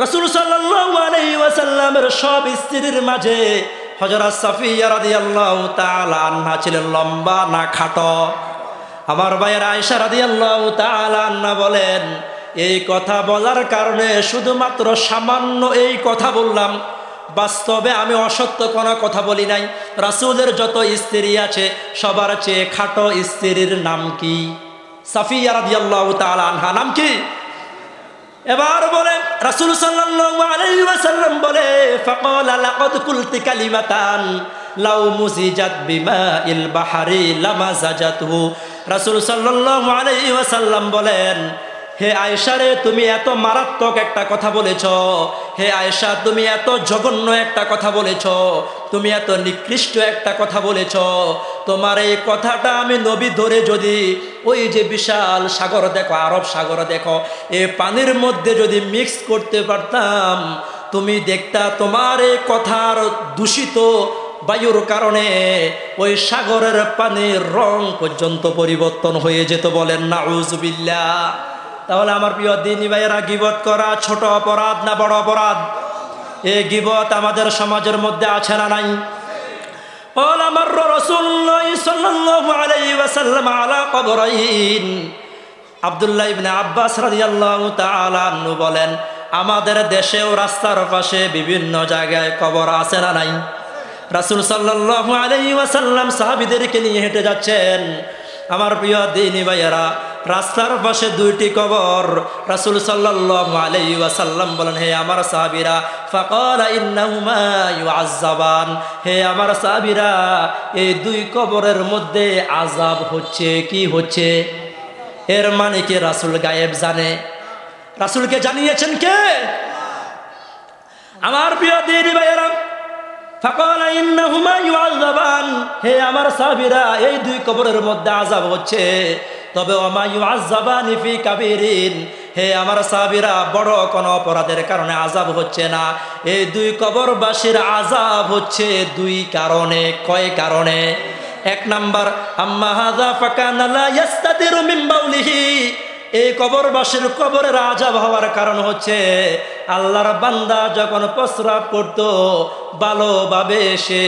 রাসূল সাল্লাল্লাহু আলাইহি ওয়াসাল্লামের সব স্ত্রীর মাঝে হযরত সাফিয়া রাদিয়াল্লাহু তাআলা আনহা ছিলেন লম্বা না খাটো? আমার ভাইয়ের আয়েশা রাদিয়াল্লাহু তাআলা আনহা বলেন, এই কথা বলার কারণে শুধুমাত্র সামান্য এই কথা বললাম, বাস্তবে আমি অসত্য কোনো কথা বলি নাই। রাসূলের যত স্ত্রী আছে সবার চেয়ে খাটো স্ত্রীর নাম কি? সাফিয়া রাদিয়াল্লাহু তাআলা আনহা নাম কি? এবার বলে রাসূল সাল্লাল্লাহু আলাইহি ওয়াসাল্লাম বলে, ফাকালা লাকাদ কুলতি কালিমাতান লাউ মুজিজাত বিমাইল বাহরি লামাজাজাতহু। রাসূল সাল্লাল্লাহু আলাইহি ওয়াসাল্লাম বলেন, হে আয়েশা রে, তুমি এত মারাত্মক একটা কথা বলেছ। হে আয়েশা, তুমি এত জঘন্য একটা কথা বলেছ, তুমি এত নিকৃষ্ট একটা কথা বলেছ। তোমার এই কথাটা আমি নবী ধরে যদি ওই যে বিশাল সাগর দেখো, আরব সাগর দেখো, এই পানির মধ্যে যদি মিক্স করতে পারতাম, তুমি দেখতা তোমার এই কথার দূষিত বায়ুর কারণে ওই সাগরের পানির রং পর্যন্ত পরিবর্তন হয়ে যেত, বলেন নাউজুবিল্লাহ। তাহলে আমার প্রিয় দিনী ভাইয়েরা, গীবত করা ছোট অপরাধ না বড় অপরাধ? এই গীবত আমাদের সমাজের মধ্যে আছে না নাই? قال مر رسول الله صلى الله عليه وسلم على قبرين। আব্দুল্লাহ ইবনে আব্বাস রাদিয়াল্লাহু তাআলা আনহু বলেন, আমাদের দেশেও রাস্তার পাশে বিভিন্ন জায়গায় কবর আছে না নাই? রাসূল সাল্লাল্লাহু আলাইহি ওয়াসাল্লাম সাহাবীদেরকে নিয়ে হেঁটে যাচ্ছেন। আমার প্রিয় দ্বীনি ভাইয়েরা, রাস্তার পাশে দুইটি কবর। রাসূল সাল্লাল্লাহু আলাইহি ওয়াসাল্লাম বলেন, হে আমার সাহাবীরা, ফাকালা ইন্নাহুমা ইউআযাবান, হে আমার সাহাবীরা, এই দুই কবরের মধ্যে আযাব হচ্ছে। কি হচ্ছে? এর মানে কি রাসূল গায়েব জানে? রাসূলকে জানিয়েছেন কে? আমার প্রিয় দ্বীনি ভাইয়েরা, ফাকালা ইন্নাহুমা ইউআযাবান, হে আমার সাহাবীরা, এই দুই কবরের মধ্যে আযাব হচ্ছে। তবে ওমা ইউআযাবানি ফি কাবীরিন, হে আমার সাহাবীরা, বড় কোনো অপরাধের কারণে আযাব হচ্ছে না। এই দুই কবরবাসীর আযাব হচ্ছে দুই কারণে। কয় কারণে? এক নাম্বার, আম্মা হাযা ফাকানা লা ইস্তাতিরু মিন বাউলিহি, এই কবরবাসীর কবরের আযাব হওয়ার কারণ হচ্ছে আল্লাহর বান্দা যখন প্রস্রাব করত, ভালোভাবে সে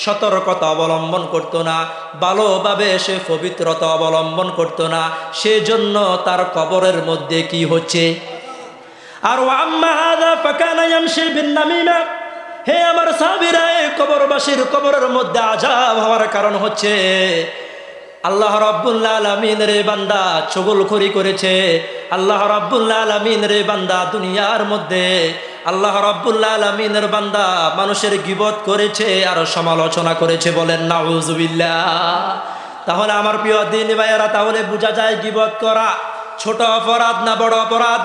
সতর্কতা অবলম্বন করত না, ভালোভাবে সে পবিত্রতা অবলম্বন করত না, সেজন্য তার কবরের মধ্যে কি হচ্ছে? আর আম্মা হাযা ফাকানা ইয়ামশি বিন নামিমা, হে আমার সাহাবীরা, এই কবরবাসীর কবরের মধ্যে আযাব হওয়ার কারণ হচ্ছে আল্লাহ রাব্বুল আলামিনের বান্দা চুগলখড়ি করেছে। আল্লাহ রাব্বুল আলামিনের বান্দা দুনিয়ার মধ্যে আল্লাহ রাব্বুল আলামিনের বান্দা মানুষের গীবত করেছে আর সমালোচনা করেছে, বলেন নাউজুবিল্লাহ। তাহলে আমার প্রিয় দ্বীনি ভাইয়েরা, তাহলে বোঝা যায় গীবত করা ছোট অপরাধ না বড় অপরাধ?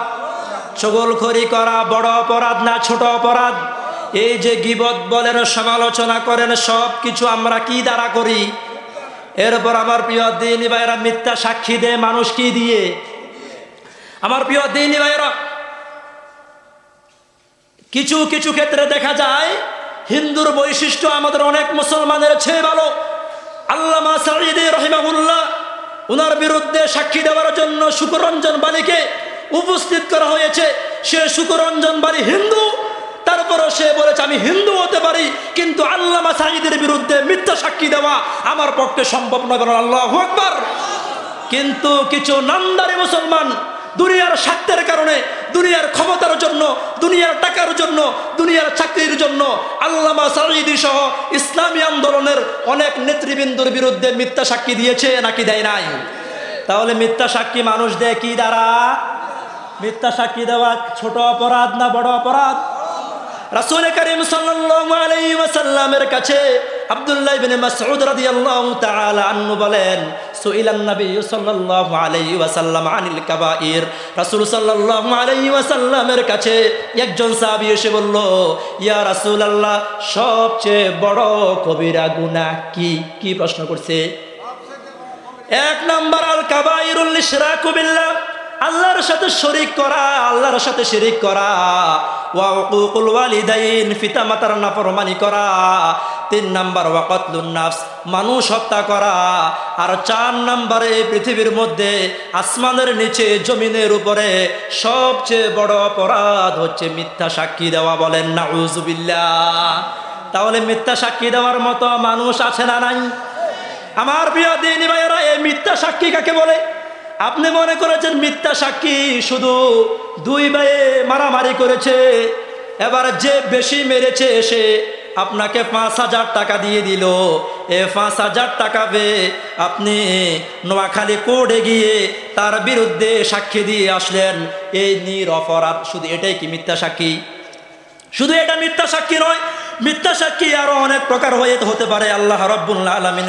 চুগলখড়ি করা বড় অপরাধ না ছোট অপরাধ? এই যে গীবত বলেন, সমালোচনা করেন, সব কিছু আমরা কি দ্বারা করি? এরপর আমার প্রিয় দ্বীনি ভাইয়েরা, মিথ্যা সাক্ষী দেয় মানুষ কি দিয়ে? আমার প্রিয় দ্বীনি ভাইয়েরা, কিছু কিছু ক্ষেত্রে দেখা যায় হিন্দুর বৈশিষ্ট্য আমাদের অনেক মুসলমানের চেয়ে ভালো। আল্লামা সাঈদী রাহিমাহুল্লাহ, ওনার বিরুদ্ধে সাক্ষী দেওয়ার জন্য শুকুররঞ্জন বালিকে উপস্থিত করা হয়েছে। সে শুকুররঞ্জন বালি হিন্দু, তারপরও সে বলেছে আমি হিন্দু হতে পারি, কিন্তু আল্লামা সাঈদীর বিরুদ্ধে মিথ্যা সাক্ষী দেওয়া আমার পক্ষে সম্ভব নয়। আল্লাহু আকবার। কিন্তু কিছু নামদারি মুসলমান দুনিয়ার স্বার্থের কারণে, দুনিয়ার ক্ষমতার জন্য, দুনিয়ার টাকার জন্য, দুনিয়ার চাকরির জন্য আল্লামা সাঈদী সহ ইসলামী আন্দোলনের অনেক নেতৃবৃন্দর বিরুদ্ধে মিথ্যা সাক্ষী দিয়েছে নাকি দেয় নাই? তাহলে মিথ্যা সাক্ষী মানুষ দেয় কি দ্বারা? মিথ্যা সাক্ষী দেওয়া ছোট অপরাধ না বড় অপরাধ? রাসূল করিম সাল্লাল্লাহু আলাইহি ওয়াসাল্লামের কাছে আব্দুল্লাহ ইবনে মাসউদ রাদিয়াল্লাহু তাআলা আনহু বলেন, সুইলান নবী সাল্লাল্লাহু আলাইহি ওয়াসাল্লাম আনিল কাবাইর, রাসূল সাল্লাল্লাহু আলাইহি ওয়াসাল্লামের কাছে একজন সাহাবী এসে বলল, ইয়া রাসূলুল্লাহ, সবচেয়ে বড় কবিরা গুনাহ কি? কি প্রশ্ন করছে? এক নাম্বার, আল কাবাইরুল ইশরাকু বিল্লাহ, আল্লাহর সাথে শরীক করা, আল্লাহর সাথে শিরিক করা। ওয়া উকুকুল ওয়ালিদাইন, পিতামাতার নাফরমানি করা। 3 নাম্বার, ওয়া কতলুন নাফস, মানুষ হত্যা করা। আর 4 নাম্বারে, পৃথিবীর মধ্যে আসমানের নিচে জমিনের উপরে সবচেয়ে বড় অপরাধ হচ্ছে মিথ্যা সাক্ষী দেওয়া, বলেন নাউজুবিল্লাহ। তাহলে মিথ্যা সাক্ষী দেওয়ার মতো মানুষ আছে না নাই? আমার প্রিয় দ্বীনি ভাইয়েরা, এই মিথ্যা সাক্ষী কাকে বলে? আপনি মনে করেছেন মিথ্যা সাক্ষী শুধু দুই ভাইয়ে মারামারি করেছে, এবার যে বেশি মেরেছে সে আপনাকে 5,000 টাকা দিয়ে দিল। এ 5,000 টাকা পেয়ে আপনি নোয়াখালী কোর্টে গিয়ে তার বিরুদ্ধে সাক্ষী দিয়ে আসলেন, এই নিরপরাধ। শুধু এটাই কি মিথ্যা সাক্ষী? শুধু এটা মিথ্যা সাক্ষী নয়, মিথ্যা সাক্ষী আরো অনেক প্রকার হতে পারে। আল্লাহ রাব্বুল আলামিন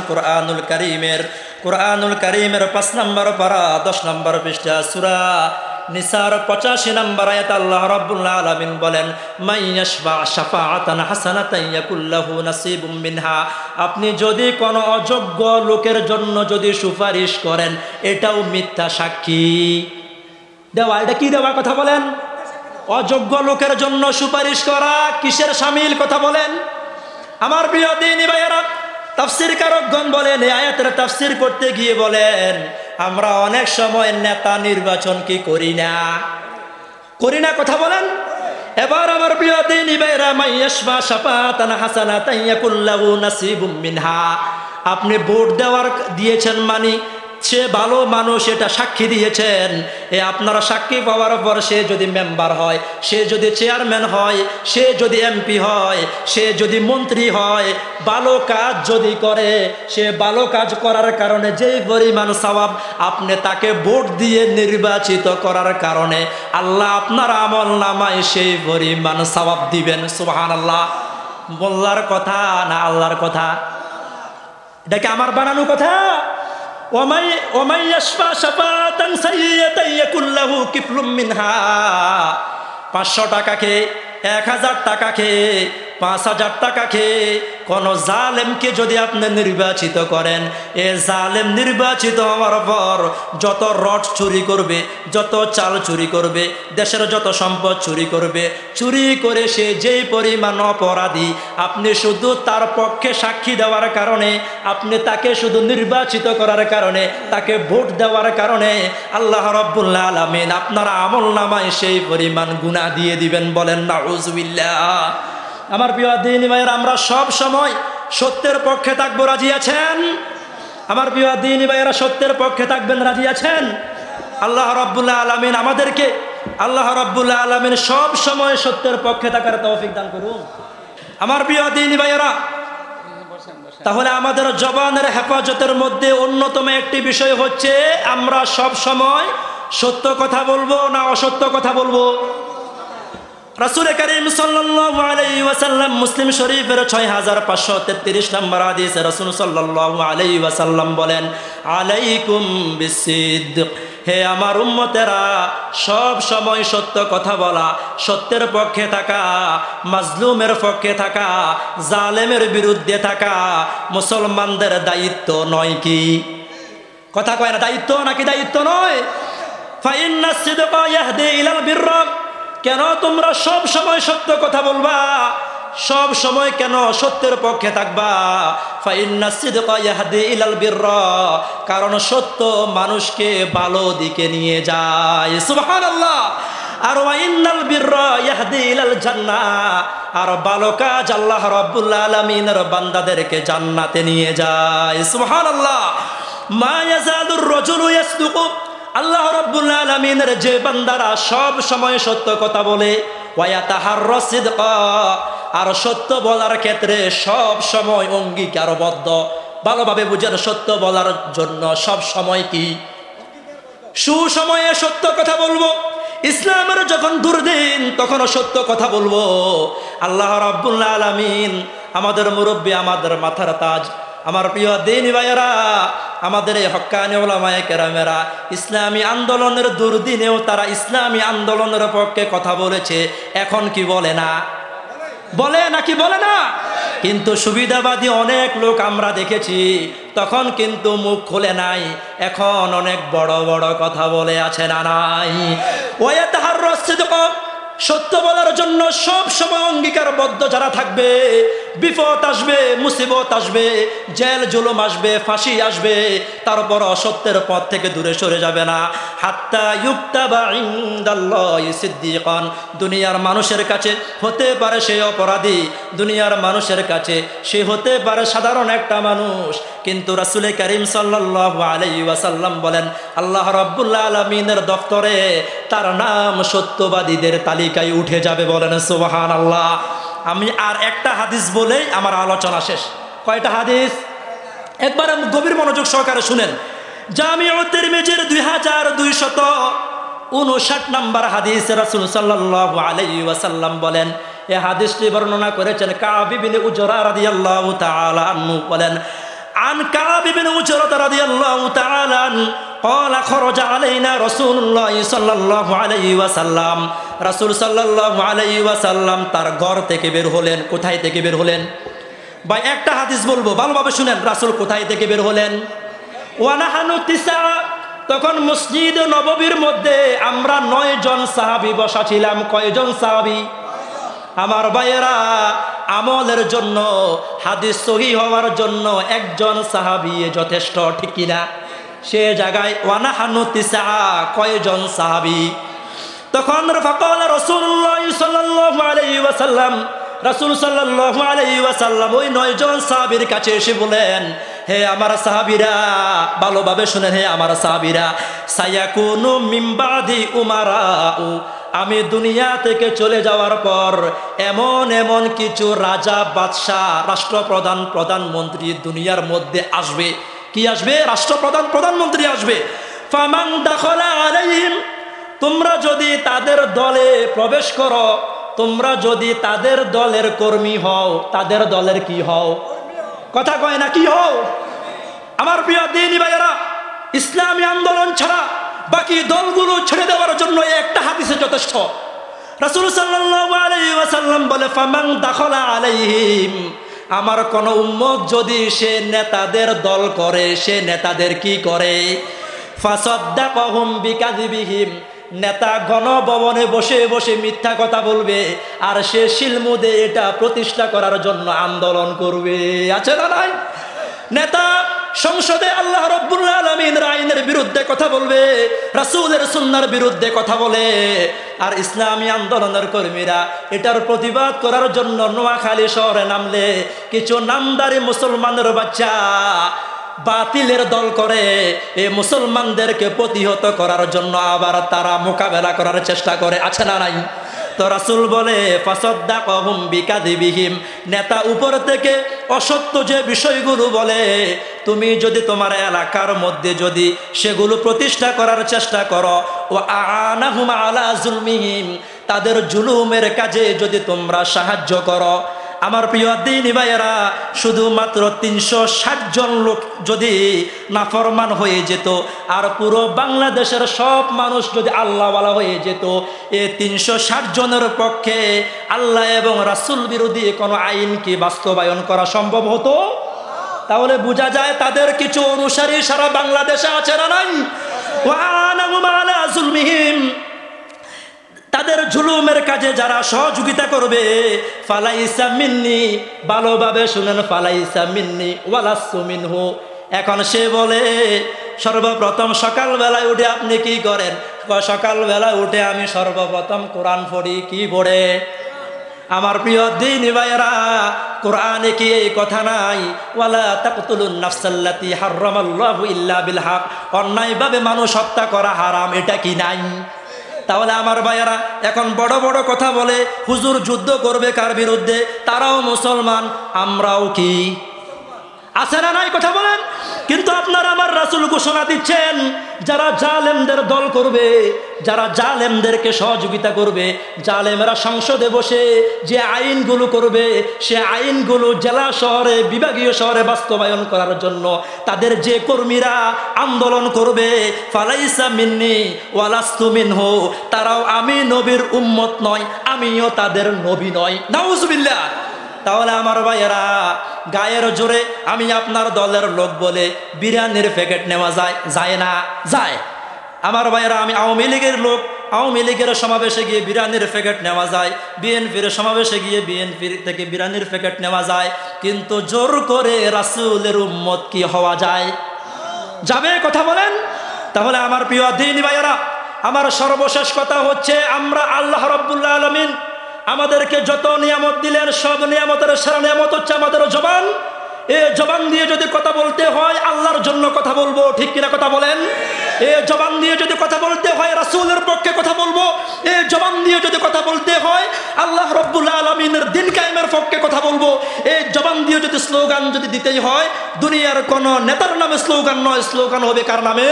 কুরআনুল কারীমের 5 নম্বর পারা 10 নম্বর পৃষ্ঠা সূরা নিসার 85 নম্বর আয়াত আল্লাহ রাব্বুল আলামিন বলেন, মাইয়াশফা শাফাআতান হাসানাতান ইয়াকুল্লাহু নাসিবুম মিনহা, আপনি যদি কোনো অযোগ্য লোকের জন্য যদি সুপারিশ করেন, এটাও মিথ্যা সাক্ষী দেওয়া। এটা কি দেওয়া কথা বলেন? অযোগ্য লোকের জন্য সুপারিশ করা। কিসের শামিল কথা বলেন? আমার প্রিয় দ্বীনি ভাইয়েরা, তাফসীর কারকগণ বলেন এই আয়াতের তাফসীর করতে গিয়ে বলেন আমরা অনেক সময় নেতা নির্বাচন কি করি না, করি না, কথা বলেন। এবার আমার প্রিয় দ্বীনি ভাইয়েরা, মাইয়াশফা শাফাতান হাসানাতান ইয়াকুল্লাহু নাসিবুম মিনহা, আপনি ভোট দেওয়ার দিয়েছেন মানে সে ভালো মানুষ, এটা সাক্ষী দিয়েছেন। আপনারা সাক্ষী পাওয়ার পর সে যদি মেম্বার হয়, সে যদি চেয়ারম্যান হয়, সে যদি এমপি হয়, সে যদি মন্ত্রী হয়, ভালো কাজ যদি করে, সে ভালো কাজ করার কারণে যেই পরিমাণ সওয়াব, আপনি তাকে ভোট দিয়ে নির্বাচিত করার কারণে আল্লাহ আপনার আমল নামায় সেই পরিমাণ সওয়াব দিবেন। সুবহানাল্লাহ। মোল্লার কথা না আল্লাহর কথা? এটা কি আমার বানানো কথা? ওমাই ইয়াশফা শাফাতান সাইয়্যাতান ইয়াকুল্লাহু কিফলুম মিনহা, 500 টাকা খেয়ে, 1000 টাকা খেয়ে, 5000 টাকা খেয়ে কোন জালেমকে যদি আপনি নির্বাচিত করেন, এ জালেম নির্বাচিত হওয়ার পর যত রড চুরি করবে, যত চাল চুরি করবে, দেশের যত সম্পদ চুরি করবে, চুরি করে সে যেই পরিমাণ অপরাধী, আপনি শুধু তার পক্ষে সাক্ষী দেওয়ার কারণে, আপনি তাকে শুধু নির্বাচিত করার কারণে, তাকে ভোট দেওয়ার কারণে আল্লাহ রাব্বুল আলামিন আপনার আমল নামায় সেই পরিমাণ গুনাহ দিয়ে দিবেন। বলেন নাউযুবিল্লাহ। আমার প্রিয় দ্বীনি ভাইয়েরা, আমরা সব সময় সত্যের পক্ষে থাকবো, রাজি আছেন? আমার প্রিয় দ্বীনি ভাইয়েরা, সত্যের পক্ষে থাকবেন, রাজি আছেন? আল্লাহ রাব্বুল আলামিন আমাদেরকে, আল্লাহ রাব্বুল আলামিন সব সময় সত্যের পক্ষে থাকার তৌফিক দান করুন। আমার প্রিয় দ্বীনি ভাইয়েরা, তাহলে আমাদের জবানের হেফাজতের মধ্যে অন্যতম একটি বিষয় হচ্ছে আমরা সব সময় সত্য কথা বলবো না অসত্য কথা বলবো? রাসূল করিম সাল্লাল্লাহু আলাইহি ওয়াসাল্লাম, মুসলিম শরীফের 6533 নম্বর হাদিসে রাসূল সাল্লাল্লাহু আলাইহি ওয়াসাল্লাম বলেন, আলাইকুম বিসিদক, হে আমার উম্মতেরা, সব সময় সত্য কথা বলা, সত্যের পক্ষে থাকা, মাজলুমের পক্ষে থাকা, জালেমের বিরুদ্ধে থাকা মুসলমানদের দায়িত্ব নয় কি? কথা কয় না? দায়িত্ব নাকি দায়িত্ব নয়? ফাইন্নাস সিদকা ইয়াহদি ইলাল বিরর, কেন তোমরা সব সময় সত্য কথা বলবা, সব সময় কেন সত্যের পক্ষে থাকবা? ফাইন্নাস সিদকা ইয়াহদি ইলাল বিরর, কারণ সত্য মানুষকে ভালো দিকে নিয়ে যায়। সুবহানাল্লাহ। আর ওয়াইন্নাল বিররা ইয়াহদি ইলাল জান্নাহ, আর ভালো কাজ আল্লাহ রাব্বুল আলামিনের বান্দাদেরকে জান্নাতে নিয়ে যায়। সুবহানাল্লাহ। মা ইয়াজালুর রাজুলু ইয়াসদুকু, আল্লাহ রাব্বুল আলামিনের যে বান্দারা সব সময় সত্য কথা বলে, ওয়ায়াতাহাররা সিদকা, আর সত্য বলার ক্ষেত্রে সব সময় অঙ্গীকারবদ্ধ, ভালোভাবে বুঝেন, সত্য বলার জন্য সব সময় কি সুসময়ে সত্য কথা বলবো। ইসলামের যখন দুর্দিন তখনও সত্য কথা বলবো। আল্লাহ রাব্বুল আলামিন আমাদের মুরব্বী, আমাদের মাথার তাজ, আমার প্রিয় দ্বীনি ভাইয়েরা, আমাদের এই হক্কানি উলামায়ে কেরামেরা ইসলামী আন্দোলনের দুর্দিনেও তারা ইসলামী আন্দোলনের পক্ষে কথা বলেছে। এখন কি বলে না? বলে নাকি বলে না? কিন্তু সুবিধাবাদী অনেক লোক আমরা দেখেছি, তখন কিন্তু মুখ খুলে নাই, এখন অনেক বড় বড় কথা বলে আছে না নাই? ওয়ায়াতাহাররা সিদকা, সত্য বলার জন্য সব সময় অঙ্গীকারবদ্ধ যারা থাকবে, বিপদ আসবে, মুসিবত আসবে, জেল জুলুম আসবে, ফাঁসি আসবে, তারপর অসত্যের পথ থেকে দূরে সরে যাবে না। হাত্তা ইউক্তাবা ইনদাল্লাহি সিদ্দিকান, দুনিয়ার মানুষের কাছে হতে পারে সে অপরাধী, দুনিয়ার মানুষের কাছে সে হতে পারে সাধারণ একটা মানুষ, কিন্তু রাসূল করিম সাল্লাল্লাহু আলাইহি ওয়াসাল্লাম বলেন, আল্লাহ রাব্বুল আলামিনের দফতরে তার নাম সত্যবাদীদের তালিকায় উঠে যাবে। বলেন সুবহানাল্লাহ। আমি আর একটা হাদিস বলেই আমার আলোচনা শেষ। কয়টা হাদিস? একবার গভীর মনোযোগ সহকারে শুনেন। জামিউ তিরমিজির 2259 নম্বর হাদিস, রাসূল সাল্লাল্লাহু আলাইহি ওয়াসাল্লাম বলেন, এই হাদিসটি বর্ণনা করেছেন কাব ইবনে উজরা রাদিয়াল্লাহু তাআলা আনহু। বলেন, আন কাব ইবনে উজরা রাদিয়াল্লাহু তাআলা قال خرج علينا رسول الله صلى الله عليه وسلم, রাসূল সাল্লাল্লাহু আলাইহি ওয়াসাল্লাম তার ঘর থেকে বের হলেন। কোথায় থেকে বের হলেন? ভাই একটা হাদিস বলবো, ভালোভাবে শুনেন, রাসূল কোথায় থেকে বের হলেন? ওয়া নাহানু তিসা, তখন মসজিদ নববীর মধ্যে আমরা 9 জন সাহাবী বসা ছিলাম। কয়জন সাহাবী? আমার ভাইয়েরা, আমলের জন্য, হাদিস সহিহ হওয়ার জন্য একজন সাহাবী যথেষ্ট, ঠিক কিনা? সে জায়গায় ওয়ানাহানু তিসা, কয়জন সাহাবী? তখন ফাকাল রাসূলুল্লাহ সাল্লাল্লাহু আলাইহি ওয়াসাল্লাম, রাসূল সাল্লাল্লাহু আলাইহি ওয়াসাল্লাম ওই 9 জন সাহাবীর কাছে এসে বলেন, হে আমার সাহাবীরা, ভালোভাবে শুনেন, হে আমার সাহাবীরা, সায়াকুনু মিন বাদি উমারাউ, আমি দুনিয়া থেকে চলে যাওয়ার পর এমন এমন কিছু রাজা, বাদশাহ, রাষ্ট্রপ্রধান, প্রধানমন্ত্রী দুনিয়ার মধ্যে আসবে। কি আসবে? রাষ্ট্রপ্রধান, প্রধানমন্ত্রী আসবে। ফামান দাখালা আলাইহিম, তোমরা যদি তাদের দলে প্রবেশ করো, তোমরা যদি তাদের দলের কর্মী হও, তাদের দলের কি হও? কথা কয় না, কি হও? আমার প্রিয় দ্বীনি ভাইয়েরা, ইসলামী আন্দোলন ছাড়া বাকি দলগুলো ছেড়ে দেওয়ার জন্য একটা হাদিসে যথেষ্ট। রাসূল সাল্লাল্লাহু আলাইহি ওয়াসাল্লাম বলে, ফামান দাখালা আলাইহিম, আমার কোন উম্মত যদি সে নেতাদের দল করে, সে নেতাদের কি করে? ফাসাদ্দাকাহুম বিকাযিবিহিম, নেতা গণভবনে বসে বসে মিথ্যা কথা বলবে, আর সে শিলমুদে এটা প্রতিষ্ঠা করার জন্য আন্দোলন করবে। আছে না নাই? নেতা সংসদে আল্লাহ রাব্বুল আলামিনের আইনের বিরুদ্ধে কথা বলবে, রাসূলের সুন্নাহর বিরুদ্ধে কথা বলে, আর ইসলামী আন্দোলনের কর্মীরা এটার প্রতিবাদ করার জন্য নোয়াখালী শহরে নামলে কিছু নামদারি মুসলমানের বাচ্চা বাতিলের দল করে এই মুসলমানদেরকে প্রতিহত করার জন্য আবার তারা মোকাবেলা করার চেষ্টা করে। আছে না নাই? তো রাসূল বলে, ফাসাদ্দাকাহুম বিকাযিবিহিম, নেতা উপর থেকে অসত্য যে বিষয়গুলো বলে, তুমি যদি তোমার এলাকার মধ্যে যদি সেগুলো প্রতিষ্ঠা করার চেষ্টা করো, ও আনাহুম আলা জুলমিহিম, তাদের জুলুমের কাজে যদি তোমরা সাহায্য করো, আমার প্রিয় দ্বীনি ভাইয়েরা, শুধুমাত্র 360 জন লোক যদি নাফরমান হয়ে যেত, আর পুরো বাংলাদেশের সব মানুষ যদি আল্লাহওয়ালা হয়ে যেত, এই 360 জনের পক্ষে আল্লাহ এবং রাসূল বিরোধী কোনো আইন কি বাস্তবায়ন করা সম্ভব হতো? তাহলে বোঝা যায় তাদের কিছু অনুসারী সারা বাংলাদেশে আছে না নাই? ওয়া আনাহুম আলা জুলমিহিম, তাদের জুলুমের কাজে যারা সহযোগিতা করবে, ফালাইসা মিন্নি, ভালোভাবে শুনেন, ফালাইসা মিন্নি ওয়ালাসু মিনহু। এখন সে বলে, সর্বপ্রথম সকালবেলায় উঠে আপনি কি করেন? সকালবেলায় উঠে আমি সর্বপ্রথম কোরআন পড়ি। কি পড়ে? আমার প্রিয় দ্বীনি ভাইয়েরা, কোরআনে কি এই কথা নাই? ওয়ালা তাকতুলুন নাফসাল্লাতী হারামাল্লাহু ইল্লা বিল হক, অন্যায়ভাবে মানুষ হত্যা করা হারাম, এটা কি নাই? তাহলে আমার ভাইয়েরা এখন বড় বড় কথা বলে, হুজুর যুদ্ধ করবে কার বিরুদ্ধে? তারাও মুসলমান, আমরাও কি? আছে না নাই? কথা বলেন। কিন্তু আপনারা আমার রাসূল ঘোষণা দিচ্ছেন, যারা জালেমদের দল করবে, যারা জালেমদেরকে সহযোগিতা করবে, জালেমরা সংসদে বসে যে আইনগুলো করবে, সে আইনগুলো জেলা শহরে, বিভাগীয় শহরে বাস্তবায়ন করার জন্য তাদের যে কর্মীরা আন্দোলন করবে, ফালাইসা মিন্নি ওয়ালাস্তু মিনহু, তারাও আমি নবীর উম্মত নয়, আমিও তাদের নবী নয়। নাউজুবিল্লাহ। তাহলে আমার ভাইয়েরা, গায়ের জোরে আমি আপনার দলের লোক বলে বিরিয়ানির প্যাকেট নেওয়া যায় না? যায়। আমার ভাইয়েরা, আমি আওয়ামী লীগের লোক, আওয়ামী লীগের সমাবেশে গিয়ে বিরিয়ানির প্যাকেট নেওয়া যায়, বিএনপির সমাবেশে গিয়ে বিএনপির থেকে বিরিয়ানির প্যাকেট নেওয়া যায়, কিন্তু জোর করে রাসূলের উম্মত কি হওয়া যায়? যাবে? কথা বলেন। তাহলে আমার প্রিয় দ্বীনি ভাইয়েরা, আমার সর্বশেষ কথা হচ্ছে, আমরা আল্লাহ রাব্বুল আলামিন আমাদেরকে যত নিয়ামত দিলেন, সব নিয়ামতের সেরা নিয়ামত হচ্ছে আমাদের জবান। এই জবান দিয়ে যদি কথা বলতে হয়, আল্লাহর জন্য কথা বলবো, ঠিক কিনা? কথা বলেন। এই জবান দিয়ে যদি কথা বলতে হয়, রাসূলের পক্ষে কথা বলবো। এই জবান দিয়ে যদি কথা বলতে হয়, আল্লাহ রাব্বুল আলামিনের দ্বীন কায়েমের পক্ষে কথা বলবো। এই জবান দিয়ে যদি স্লোগান যদি দিতেই হয়, দুনিয়ার কোন নেতার নামে স্লোগান নয়, স্লোগান হবে কার নামে?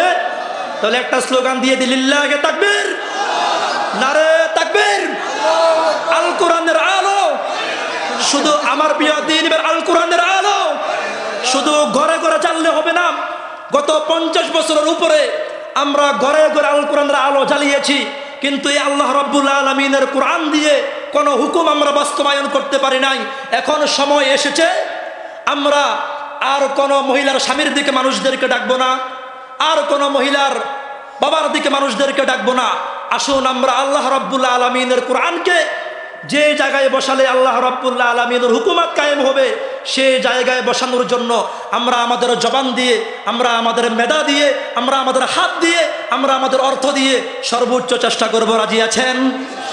তাহলে একটা স্লোগান দিয়ে দিই, লিল্লাহি তাকবীর, নারে তাকবীর, আল কোরআনের আলো। শুধু আমার প্রিয় দ্বীন, আল কোরআনের আলো শুধু ঘরে ঘরে জ্বাললে হবে না। গত 50 বছরের উপরে আমরা ঘরে ঘরে আল কোরআনের আলো জ্বালিয়েছি, কিন্তু এই আল্লাহ রাব্বুল আলামিনের কোরআন দিয়ে কোনো হুকুম আমরা বাস্তবায়ন করতে পারি নাই। এখন সময় এসেছে, আমরা আর কোনো মহিলার স্বামীর দিকে মানুষদেরকে ডাকবো না, আর কোনো মহিলার বাবার দিকে মানুষদেরকে ডাকবো না। আসুন আমরা আল্লাহ রাব্বুল আলামিনের কোরআনকে যে জায়গায় বসালে আল্লাহ রাব্বুল আলামিনের হুকুমত কায়েম হবে সেই জায়গায় বসানোর জন্য আমরা আমাদের জবান দিয়ে, আমরা আমাদের মেধা দিয়ে, আমরা আমাদের হাত দিয়ে, আমরা আমাদের অর্থ দিয়ে সর্বোচ্চ চেষ্টা করব। রাজি আছেন?